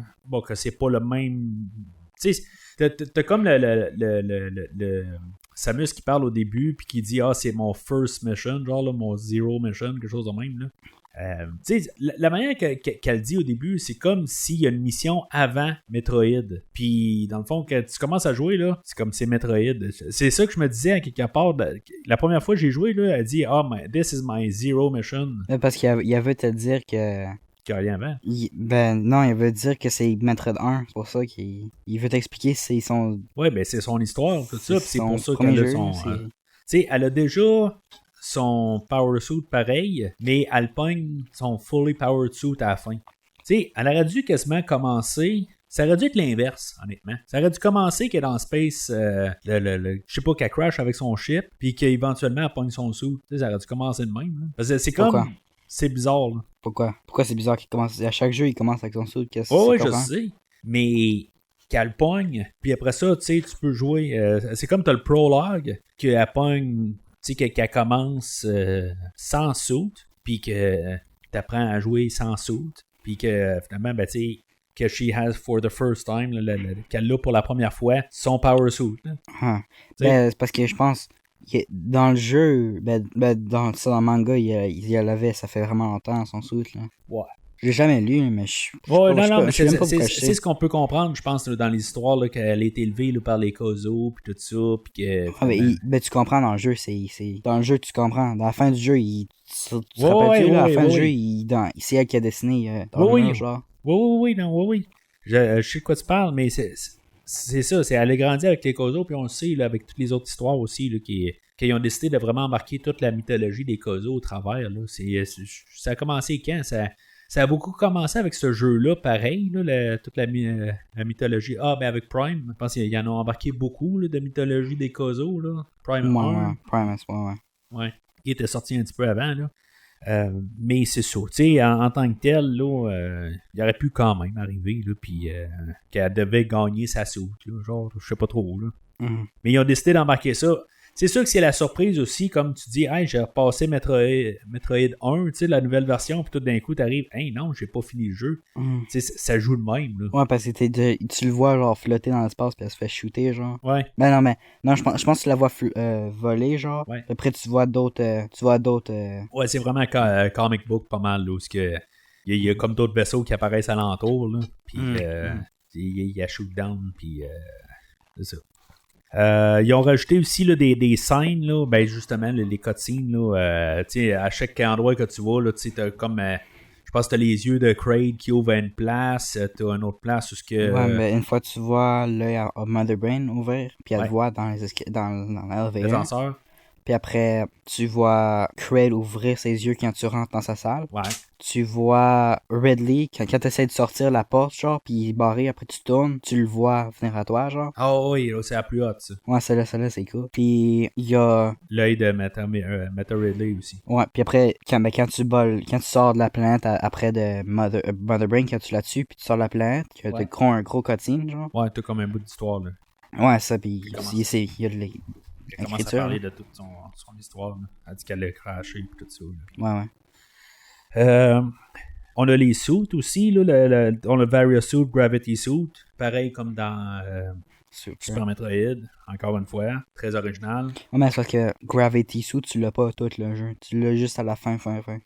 c'est pas le même. Tu sais, t'as comme le Samus qui parle au début puis qui dit c'est mon first mission, genre là, mon zero mission, quelque chose de même là. Tu sais, la manière qu'elle dit au début, c'est comme s'il y a une mission avant Metroid. Puis dans le fond, quand tu commences à jouer là, c'est comme c'est Metroid. C'est ça que je me disais à quelque part. La première fois que j'ai joué là, elle dit this is my zero mission. Parce qu'il veut te dire que. Qu'il n'y a rien avant. Non, il veut dire que c'est Metroid 1. C'est pour ça qu'il veut t'expliquer c'est son. Ouais, ben c'est son histoire, tout ça. Puis c'est pour ça qu'elle a son. Tu sais, elle a déjà son power suit pareil, mais elle pogne son fully powered suit à la fin. Tu sais, elle aurait dû quasiment commencer. Ça aurait dû être l'inverse, honnêtement. Ça aurait dû commencer qu'elle est dans Space, je sais pas, qu'elle crash avec son ship, puis qu'éventuellement elle pogne son suit. Tu sais, ça aurait dû commencer de même. Là. Parce que c'est comme. Pourquoi? C'est bizarre, là. Pourquoi c'est bizarre qu'il commence. À chaque jeu, il commence avec son suit. Oui, je sais. Mais qu'elle pogne, puis après ça, tu sais, tu peux jouer. C'est comme t'as le prologue, qu'elle pogne, tu sais, qu'elle commence sans suit, puis que t'apprends à jouer sans suit, puis que finalement, ben, tu sais, que she has for the first time, qu'elle a pour la première fois, son power suit. C'est parce que je pense. Dans le jeu, dans le manga, il l'avait, ça fait vraiment longtemps, son suit. Là. Ouais. Je l'ai jamais lu, mais je c'est ce qu'on peut comprendre, je pense, dans l'histoire, là, qu'elle a été élevée là, par les Kozo, puis tout ça, puis que... tu comprends dans le jeu, dans le jeu, tu comprends. Dans la fin du jeu, tu te rappelles-tu, à la fin du jeu, c'est elle qui a dessiné dans le mur, genre. Oui. Je sais de quoi tu parles, mais c'est ça, c'est aller grandir avec les Kozo, puis on le sait là, avec toutes les autres histoires aussi là, qui ont décidé de vraiment marquer toute la mythologie des Kozo au travers. Là. Ça a commencé quand? Ça a beaucoup commencé avec ce jeu-là, pareil, là, toute la mythologie. Ben avec Prime, je pense qu'il y en a embarqué beaucoup là, de mythologie des Kozo. Là. Prime 1. Prime, ouais. Qui était sorti un petit peu avant, là. Mais c'est ça, tu sais, en tant que tel, là, il aurait pu quand même arriver, là, puis qu'elle devait gagner sa soute, là, genre, je sais pas trop, là. Mm-hmm. Mais ils ont décidé d'embarquer ça. C'est sûr que c'est la surprise aussi, comme tu dis, j'ai repassé Metroid 1, tu sais, la nouvelle version, puis tout d'un coup, t'arrives, non, j'ai pas fini le jeu. Mm-hmm. Tu sais, ça joue de même, là. Ouais, parce que tu le vois, genre, flotter dans l'espace, puis elle se fait shooter, genre. Ouais. Non, je pense que tu la vois voler, genre. Ouais. Après, tu vois d'autres. Ouais, c'est vraiment un comic book pas mal, là, où il y a comme d'autres vaisseaux qui apparaissent alentour, là, puis il y a shoot down, puis c'est ça. Ils ont rajouté aussi là, des scènes, là, ben justement, les cutscenes, là, à chaque endroit que tu vas, là, t'as comme, je pense que t'as les yeux de Kraid qui ouvrent à une place, t'as une autre place où ce que... Ouais, mais une fois tu vois l'œil à Mother Brain ouvert, puis elle le voit dans l'ascenseur. Puis après, tu vois Kraid ouvrir ses yeux quand tu rentres dans sa salle. Ouais. Tu vois Ridley, quand tu essaies de sortir la porte, genre, puis il est barré, après tu tournes, tu le vois venir à toi, genre. Oui, c'est la plus haute, ça. Ouais, celle-là, c'est cool. Puis il y a... l'œil de Meta Ridley aussi. Ouais, puis après, quand tu sors de la planète après de Mother Brain, quand tu la tues, puis tu sors de la planète, tu as un gros cutscene, genre. Ouais, t'as comme un bout d'histoire, là. Ouais, ça, puis il y a de elle commence à parler de toute son histoire. Là. Elle dit qu'elle a craché et tout ça. Là. Ouais. On a les suits aussi. Là, on a Various Suit, Gravity Suit. Pareil comme dans Super Metroid. Encore une fois. Très original. Ouais, mais c'est parce que Gravity Suit, tu l'as pas tout le jeu. Tu l'as juste à la fin.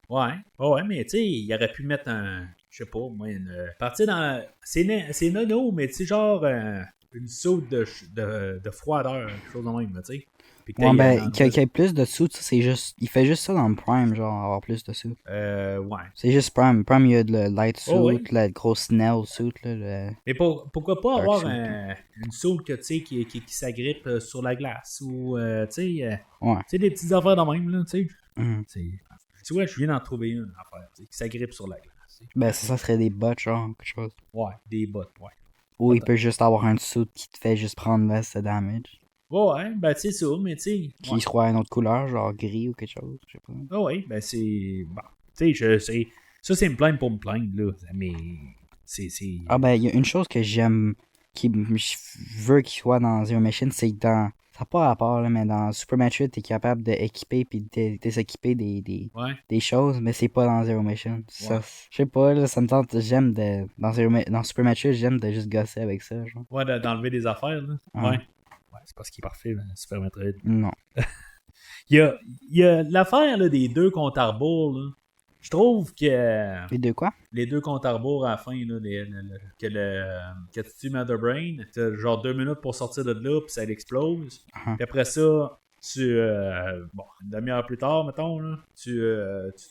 Ouais, mais tu sais, il aurait pu mettre je sais pas, moi, une partie dans... C'est nono, mais tu sais, genre... une saute de froideur, quelque chose de même, tu sais. Puis que Ouais, t'as ben, qu'il y ait plus de sous, ça, c'est juste. Il fait juste ça dans le Prime, genre, avoir plus de sous. Ouais. C'est juste Prime. Prime, il y a le light suit, Oh, oui. le gros Snell suit, là. Mais pourquoi pas Dark avoir suit, une soude que, tu sais, qui s'agrippe sur la glace ou, tu Ouais. sais, des petites affaires de même, là, tu sais. Mhm. Tu vois, je viens d'en trouver une affaire, tu sais, qui s'agrippe sur la glace. Ben, ça serait des bots, genre, quelque chose. Ouais, des bottes, ouais. Ou il peut juste avoir un suit qui te fait juste prendre less de damage. Ouais, ben, tu sais, ça, mais tu sais. Qui soit une autre couleur, genre gris ou quelque chose, je sais pas. Ah ouais, ben, c'est. Bon, tu sais, je sais. Ça, c'est me plaindre pour me plaindre, là. Mais. C'est. Ah, ben, il y a une chose que j'aime, je veux qu'il soit dans Zero Mission, c'est que dans. Ça n'a pas rapport, là, mais dans Super Metroid, t'es capable d'équiper puis de déséquiper Ouais. des choses, mais c'est pas dans Zero Mission. Ça, Ouais. je sais pas, là, ça me tente, dans Super Metroid, j'aime de juste gosser avec ça, genre. Ouais, d'enlever des affaires, là. Ouais. Ouais. Ouais, c'est parce qu'il est parfait, là, Super Metroid. Non. Il y a l'affaire, là, des deux comptes à rebours, là. Je trouve que Les deux quoi? les deux comptes à rebours à la fin, là, que tu tues Mother Brain, t'as genre 2 minutes pour sortir de là, puis ça l'explose. Uh-huh. Puis après ça, bon, une demi-heure plus tard, mettons, là, tu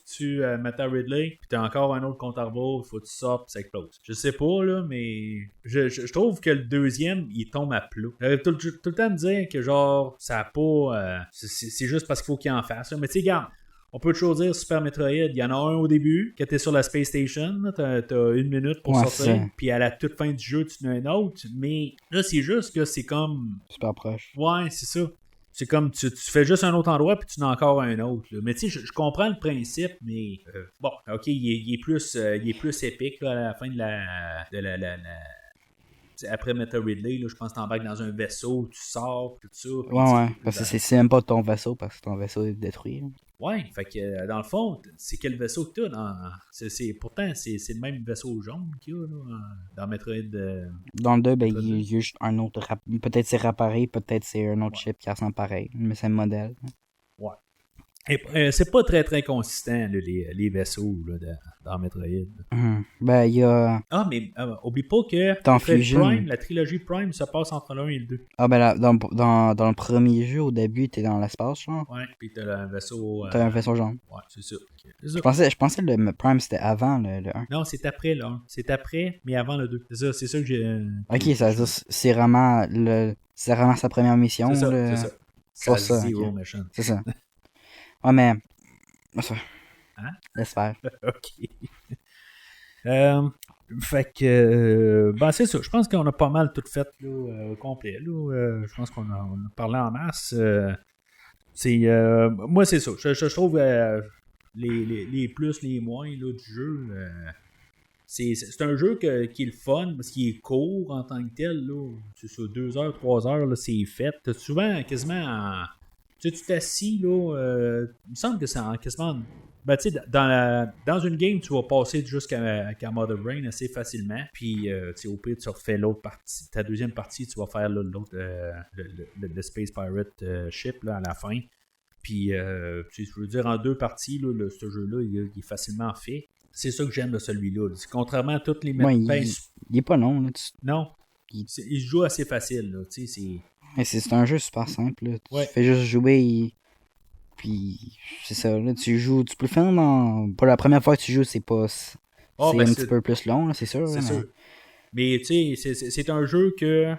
tues Mata Ridley, puis t'as encore un autre compte à rebours, il faut que tu sortes, puis ça explose. Je sais pas, là, mais je trouve que le deuxième, il tombe à plat. Tout le temps me dire que genre, ça a pas. C'est juste parce qu'il faut qu'il en fasse, là. Mais tu sais, regarde. On peut toujours dire Super Metroid, il y en a un au début, que t'es sur la Space Station, t'as 1 minute pour sortir, puis à la toute fin du jeu, tu en as un autre, mais là, c'est juste que c'est comme... Super proche. Ouais, c'est ça. C'est comme, tu fais juste un autre endroit, puis tu en as encore un autre, là. Mais tu sais, je comprends le principe, mais... bon, ok, il est plus épique, là, à la fin de la après Meta Ridley, là, je pense que t'embarques dans un vaisseau, tu sors, tout ça. Ouais, parce que c'est même pas ton vaisseau, parce que ton vaisseau est détruit. Là. Ouais, fait que dans le fond, c'est quel vaisseau que t'as pourtant, c'est le même vaisseau jaune qu'il y a là, dans Metroid. Dans le 2, ben, il y a juste un autre. Peut-être c'est réparé, peut-être c'est un autre chip qui ressemble pareil, mais c'est le modèle. Ouais. Et, c'est pas très très consistant, là, les vaisseaux là, dans Metroid. Ben, il y a. Ah, mais oublie pas que dans Fusion, la trilogie Prime se passe entre le 1 et le 2. Ah, ben, là, dans le premier jeu, au début, t'es dans l'espace, genre. Ouais, pis t'as un vaisseau. T'as un vaisseau jaune. Ouais, c'est ça. Okay. Je pensais que le Prime c'était avant le 1. Non, c'est après le 1. C'est après, mais avant le 2. C'est ça que j'ai. Ok, ça veut dire c'est vraiment sa première mission. C'est ça. C'est ça. Zero Mission. C'est ça. Ouais, mais. Hein? Laisse faire. Ok. Fait que. Ben, c'est ça. Je pense qu'on a pas mal tout fait là, au complet. Là. Je pense qu'on a parlé en masse. Moi, c'est ça. Je trouve les plus, les moins là, du jeu. C'est un jeu qui est le fun parce qu'il est court en tant que tel. Là. C'est ça, 2 heures, 3 heures, là, c'est fait. T'as souvent quasiment. Tu t'assis, là. Il me semble que c'est quasiment. Ben, tu sais, dans une game, tu vas passer jusqu'à Mother Brain assez facilement. Puis, tu sais, au pire, tu refais l'autre partie. Ta deuxième partie, tu vas faire là, l'autre, le Space Pirate ship là, à la fin. Puis, je veux dire, en 2 parties, là, ce jeu-là, il est facilement fait. C'est ça que j'aime de celui-là. Contrairement à toutes les il est pas long. Là, Non. Il se joue assez facile. Là, tu sais, c'est un jeu super simple. Là. Ouais. Tu fais juste jouer. Puis, c'est ça. Là, tu joues. Tu peux le faire dans. Pour la première fois que tu joues, c'est pas. C'est un petit peu plus long, là, c'est sûr. C'est sûr. Mais tu sais, c'est un jeu que.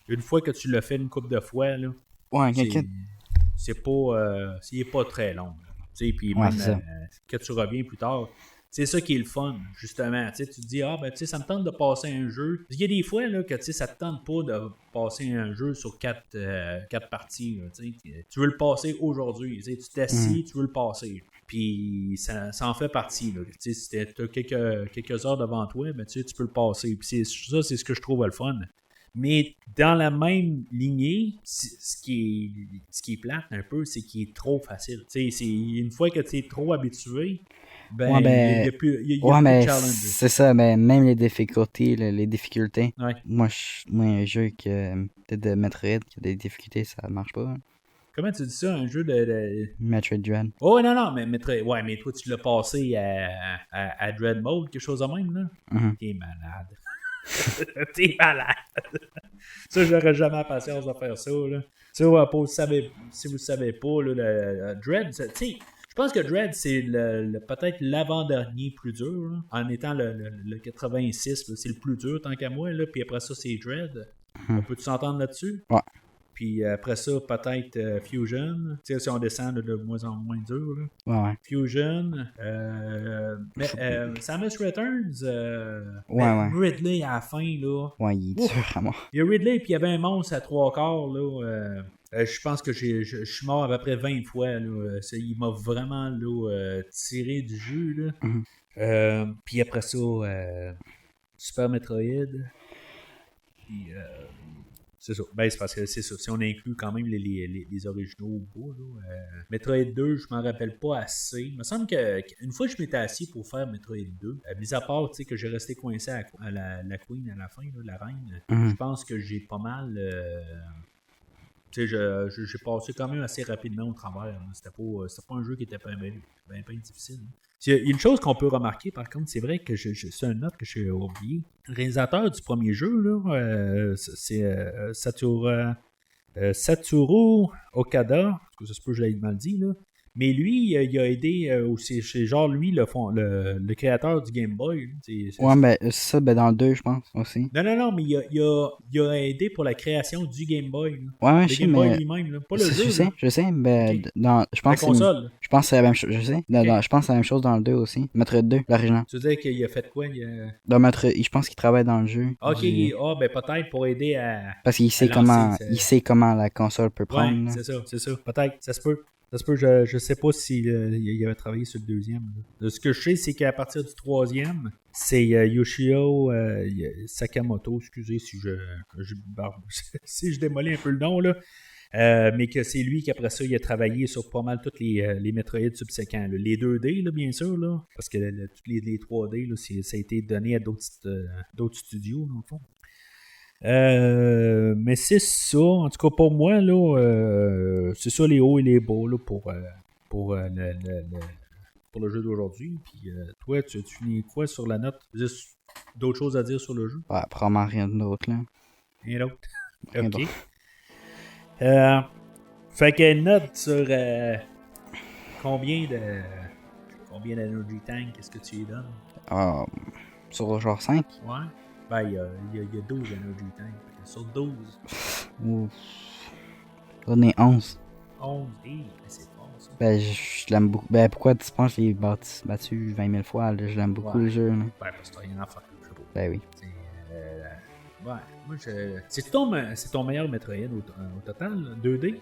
Une fois que tu l'as fait une couple de fois, là. Ouais, c'est pas. Il est pas très long. Tu sais, puis même quand tu reviens plus tard. C'est ça qui est le fun, justement. Tu te dis, ça me tente de passer un jeu. Parce qu'il y a des fois là, que ça te tente pas de passer un jeu sur 4 parties. Là, tu veux le passer aujourd'hui. Tu t'assis, tu veux le passer. Puis ça en fait partie. Là. Si tu as quelques heures devant toi, ben, tu peux le passer. Puis ça, c'est ce que je trouve le fun. Mais dans la même lignée, ce qui est plate un peu, c'est qu'il est trop facile. Une fois que tu es trop habitué, il n'y a plus de challenge. C'est ça, mais même les difficultés, ouais. moi, un jeu de Metroid qui a des difficultés, ça marche pas. Hein. Comment tu dis ça, un jeu de... Metroid Dread. Oh non, mais Metroid... Ouais, mais toi, tu l'as passé à Dread Mode, quelque chose de même, là? Mm-hmm. T'es malade. T'es malade. Ça, j'aurais jamais la patience de faire ça. Là. Ça, si vous ne savez pas, là, le Dread, tu sais, je pense que Dread, c'est peut-être l'avant-dernier plus dur. Là, en étant le 86, là, c'est le plus dur tant qu'à moi. Là, puis après ça, c'est Dread. On peut s'entendre là-dessus? Ouais. Puis après ça, peut-être Fusion. Tu sais, si on descend de moins en moins dur. Là. Ouais. Fusion. Mais Samus Returns. Ouais. Ridley à la fin, là. Ouais, il est dur à mort. Il y a Ridley, puis il y avait un monstre à 3/4, là. Je pense que je suis mort à peu près 20 fois, là. Il m'a vraiment là, tiré du jus, là. Puis après ça, Super Metroid. Puis. C'est ça. Ben, c'est parce que c'est ça. Si on inclut quand même les originaux au bout, là, Metroid 2, je m'en rappelle pas assez. Il me semble qu'une fois que je m'étais assis pour faire Metroid 2, mis à part que j'ai resté coincé à la Queen à la fin, là, la reine, je pense que j'ai pas mal. J'ai passé quand même assez rapidement au travers. C'était pas un jeu qui était bien difficile. Il y a une chose qu'on peut remarquer, par contre, c'est vrai que c'est une note que j'ai oublié. Le réalisateur du premier jeu, là, c'est Satoru Okada. Ça se peut que je l'ai mal dit, là. Mais lui, il a aidé aussi. C'est genre lui le créateur du Game Boy. Ouais, ben c'est ça, dans le 2, je pense aussi. Non, mais il a aidé pour la création du Game Boy. Là. Ouais, le Game Boy lui-même, là. Pas le jeu. Je sais, mais okay. je pense la console. Je pense que c'est la même chose. Je sais. Okay. Je pense que c'est la même chose dans le 2 aussi. Metroid 2, l'original. Tu veux dire qu'il a fait quoi? Dans Metroid, je pense qu'il travaille dans le jeu. Ok, ben peut-être pour aider à. Parce qu'il sait il sait comment la console peut prendre. Ouais, c'est ça. Peut-être, ça se peut. Je sais pas s'il avait travaillé sur le deuxième. Là. Ce que je sais, c'est qu'à partir du troisième, c'est Yoshio Sakamoto, excusez si je démolis un peu le nom, là. Mais que c'est lui qui, après ça, il a travaillé sur pas mal tous les Metroid subséquents. Là. Les 2D, là, bien sûr, là, parce que tous les 3D, là, ça a été donné à d'autres studios, dans le fond. Mais c'est ça, en tout cas pour moi là, c'est ça les hauts et les bas là, pour le jeu d'aujourd'hui. Puis toi, tu finis quoi sur la note? Juste d'autres choses à dire sur le jeu? Ouais, probablement rien d'autre là. Rien d'autre? Ok. Fait qu'une note sur combien d'Energy Tank est-ce que tu y donnes? Sur genre 5? Ouais. Ben, il y a 12 Energy Tank. Sur 12. Ouf. On est 11. 11, c'est bon ça. Ben, je l'aime beaucoup. Ben, pourquoi tu penses que je l'ai battu 20 000 fois? Là? Je l'aime beaucoup le jeu. Là. Ben, parce que t'as rien à faire. Ben oui. Ouais, moi, c'est ton meilleur Metroid au total, 2D?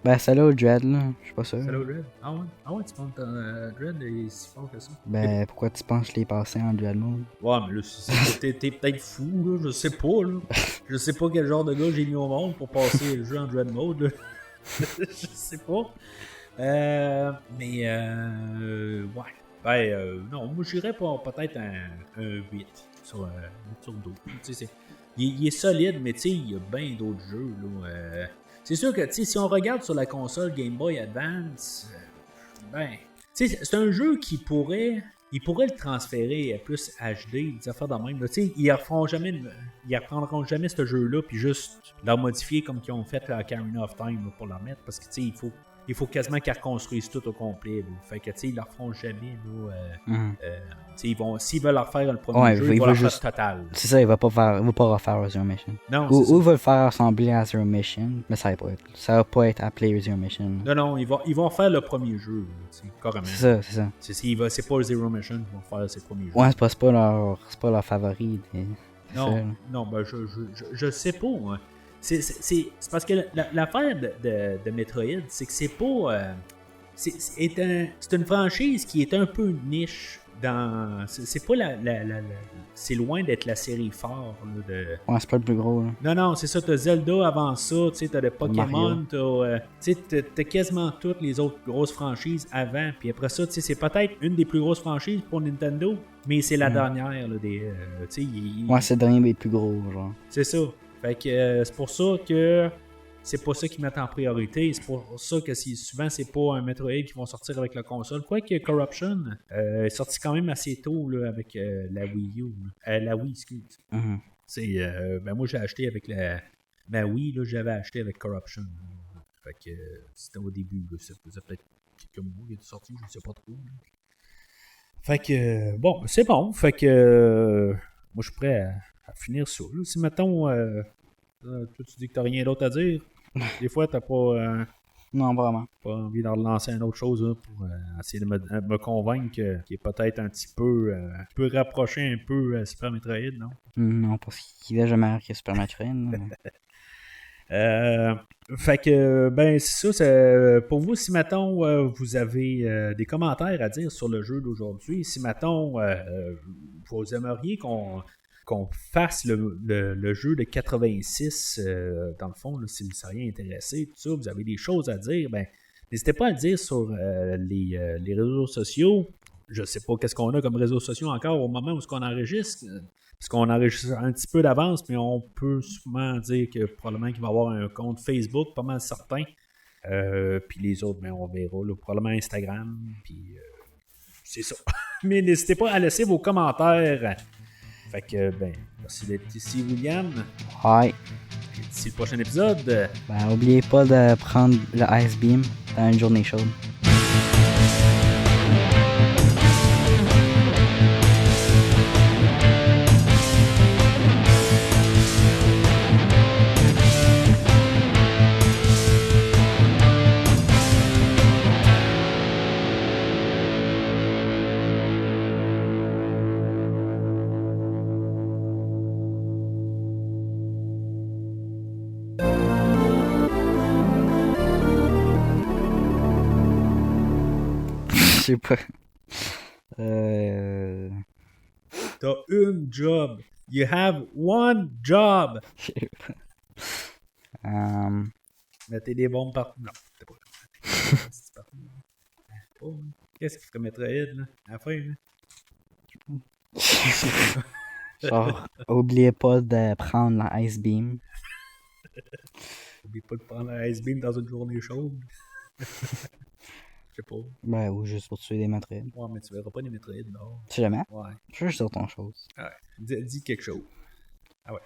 Ben, celle-là au Dread, là. Je suis pas sûr. Celle-là au Dread? Ah ouais, tu penses que Dread est si fort que ça? Ben, pourquoi tu penses que je l'ai passé en Dread mode? Ouais, mais là, t'es peut-être fou, là. Je sais pas, là. Je sais pas quel genre de gars j'ai mis au monde pour passer le jeu en Dread mode, là. Je sais pas. Ouais. Ben, non, moi, j'irais pour peut-être un 8 sur 12. Tu sais, il est solide, mais tu sais, il y a bien d'autres jeux, là. C'est sûr que si on regarde sur la console Game Boy Advance, c'est un jeu qui pourrait le transférer à plus HD, des affaires de même. Ils reprendront jamais ce jeu-là, puis juste le modifier comme ils ont fait à Ocarina of Time là, pour le remettre, parce que il faut quasiment qu'ils reconstruisent tout au complet. Là. Fait que ils ne le referont jamais. S'ils veulent leur faire le premier jeu, ils vont le faire total. C'est ça, ils vont pas refaire Zero Mission. Non, ou ils veulent faire ressembler à Zero Mission, mais ça va pas être appelé Zero Mission. Non, ils vont faire le premier jeu, carrément. C'est ça. C'est pas Zero Mission qu'ils vont faire ses premiers jeux. Ouais, c'est pas leur favori. Non, ben je sais pas, moi. C'est parce que l'affaire de Metroid, c'est que c'est pas. C'est une franchise qui est un peu niche dans. C'est pas c'est loin d'être la série phare. Là, Ouais, c'est pas le plus gros. Là. Non, c'est ça. T'as Zelda avant ça, t'as le Pokémon, t'as quasiment toutes les autres grosses franchises avant. Puis après ça, c'est peut-être une des plus grosses franchises pour Nintendo, mais c'est la dernière. Là, ouais, c'est le dernier, mais le plus gros. Genre. C'est ça. Fait que c'est pour ça que c'est pas ça qu'ils mettent en priorité. C'est pour ça que souvent c'est pas un Metroid qui vont sortir avec la console. Quoique Corruption est sorti quand même assez tôt là, avec la Wii U. La Wii, excuse. Mm-hmm. Moi j'ai acheté avec Ben oui, là, j'avais acheté avec Corruption. Fait que c'était au début, là, ça faisait peut-être quelques mois qu'il est sorti, je ne sais pas trop. Là. Fait que, bon, c'est bon. Fait que, moi, je suis prêt à finir ça. Là. Si, mettons, toi, tu dis que t'as rien d'autre à dire, des fois, t'as pas... Non, vraiment. Pas envie d'en relancer une autre chose là, pour essayer de me convaincre qu'il est peut-être un petit peu rapproché un peu à Super Metroid, non? Non, parce qu'il a jamais marqué Super Metroid. Fait que, ben, c'est ça. Pour vous, si, mettons, vous avez des commentaires à dire sur le jeu d'aujourd'hui, si, mettons, vous aimeriez qu'on fasse le jeu de 86, dans le fond, là, si vous seriez intéressé, tout ça, vous avez des choses à dire, ben, n'hésitez pas à le dire sur les réseaux sociaux. Je sais pas qu'est-ce qu'on a comme réseaux sociaux encore au moment où on enregistre. Parce qu'on enregistre un petit peu d'avance, mais on peut sûrement dire que probablement qu'il va y avoir un compte Facebook, pas mal certain. Puis les autres, ben, on verra. Là, probablement Instagram. Puis c'est ça. Mais n'hésitez pas à laisser vos commentaires. Fait que, ben, merci d'être ici, William. Ouais. D'ici le prochain épisode. Ben, oubliez pas de prendre le Ice Beam dans une journée chaude. Je sais pas. T'as une job. You have one job. Mettez des bombes partout. Non, c'est pas. Oh, qu'est-ce qu'il ferait Metroid, là? À la fin, là? Genre, oubliez pas de prendre la Ice Beam. Oubliez pas de prendre la Ice Beam dans une journée chaude. Je sais pas. Ben, ou juste pour tuer des Metroid. Ouais, mais tu verras pas des Metroid, non. Tu sais jamais? Ouais. Je veux juste dire ton chose. Ouais. Dis quelque chose. Ah ouais.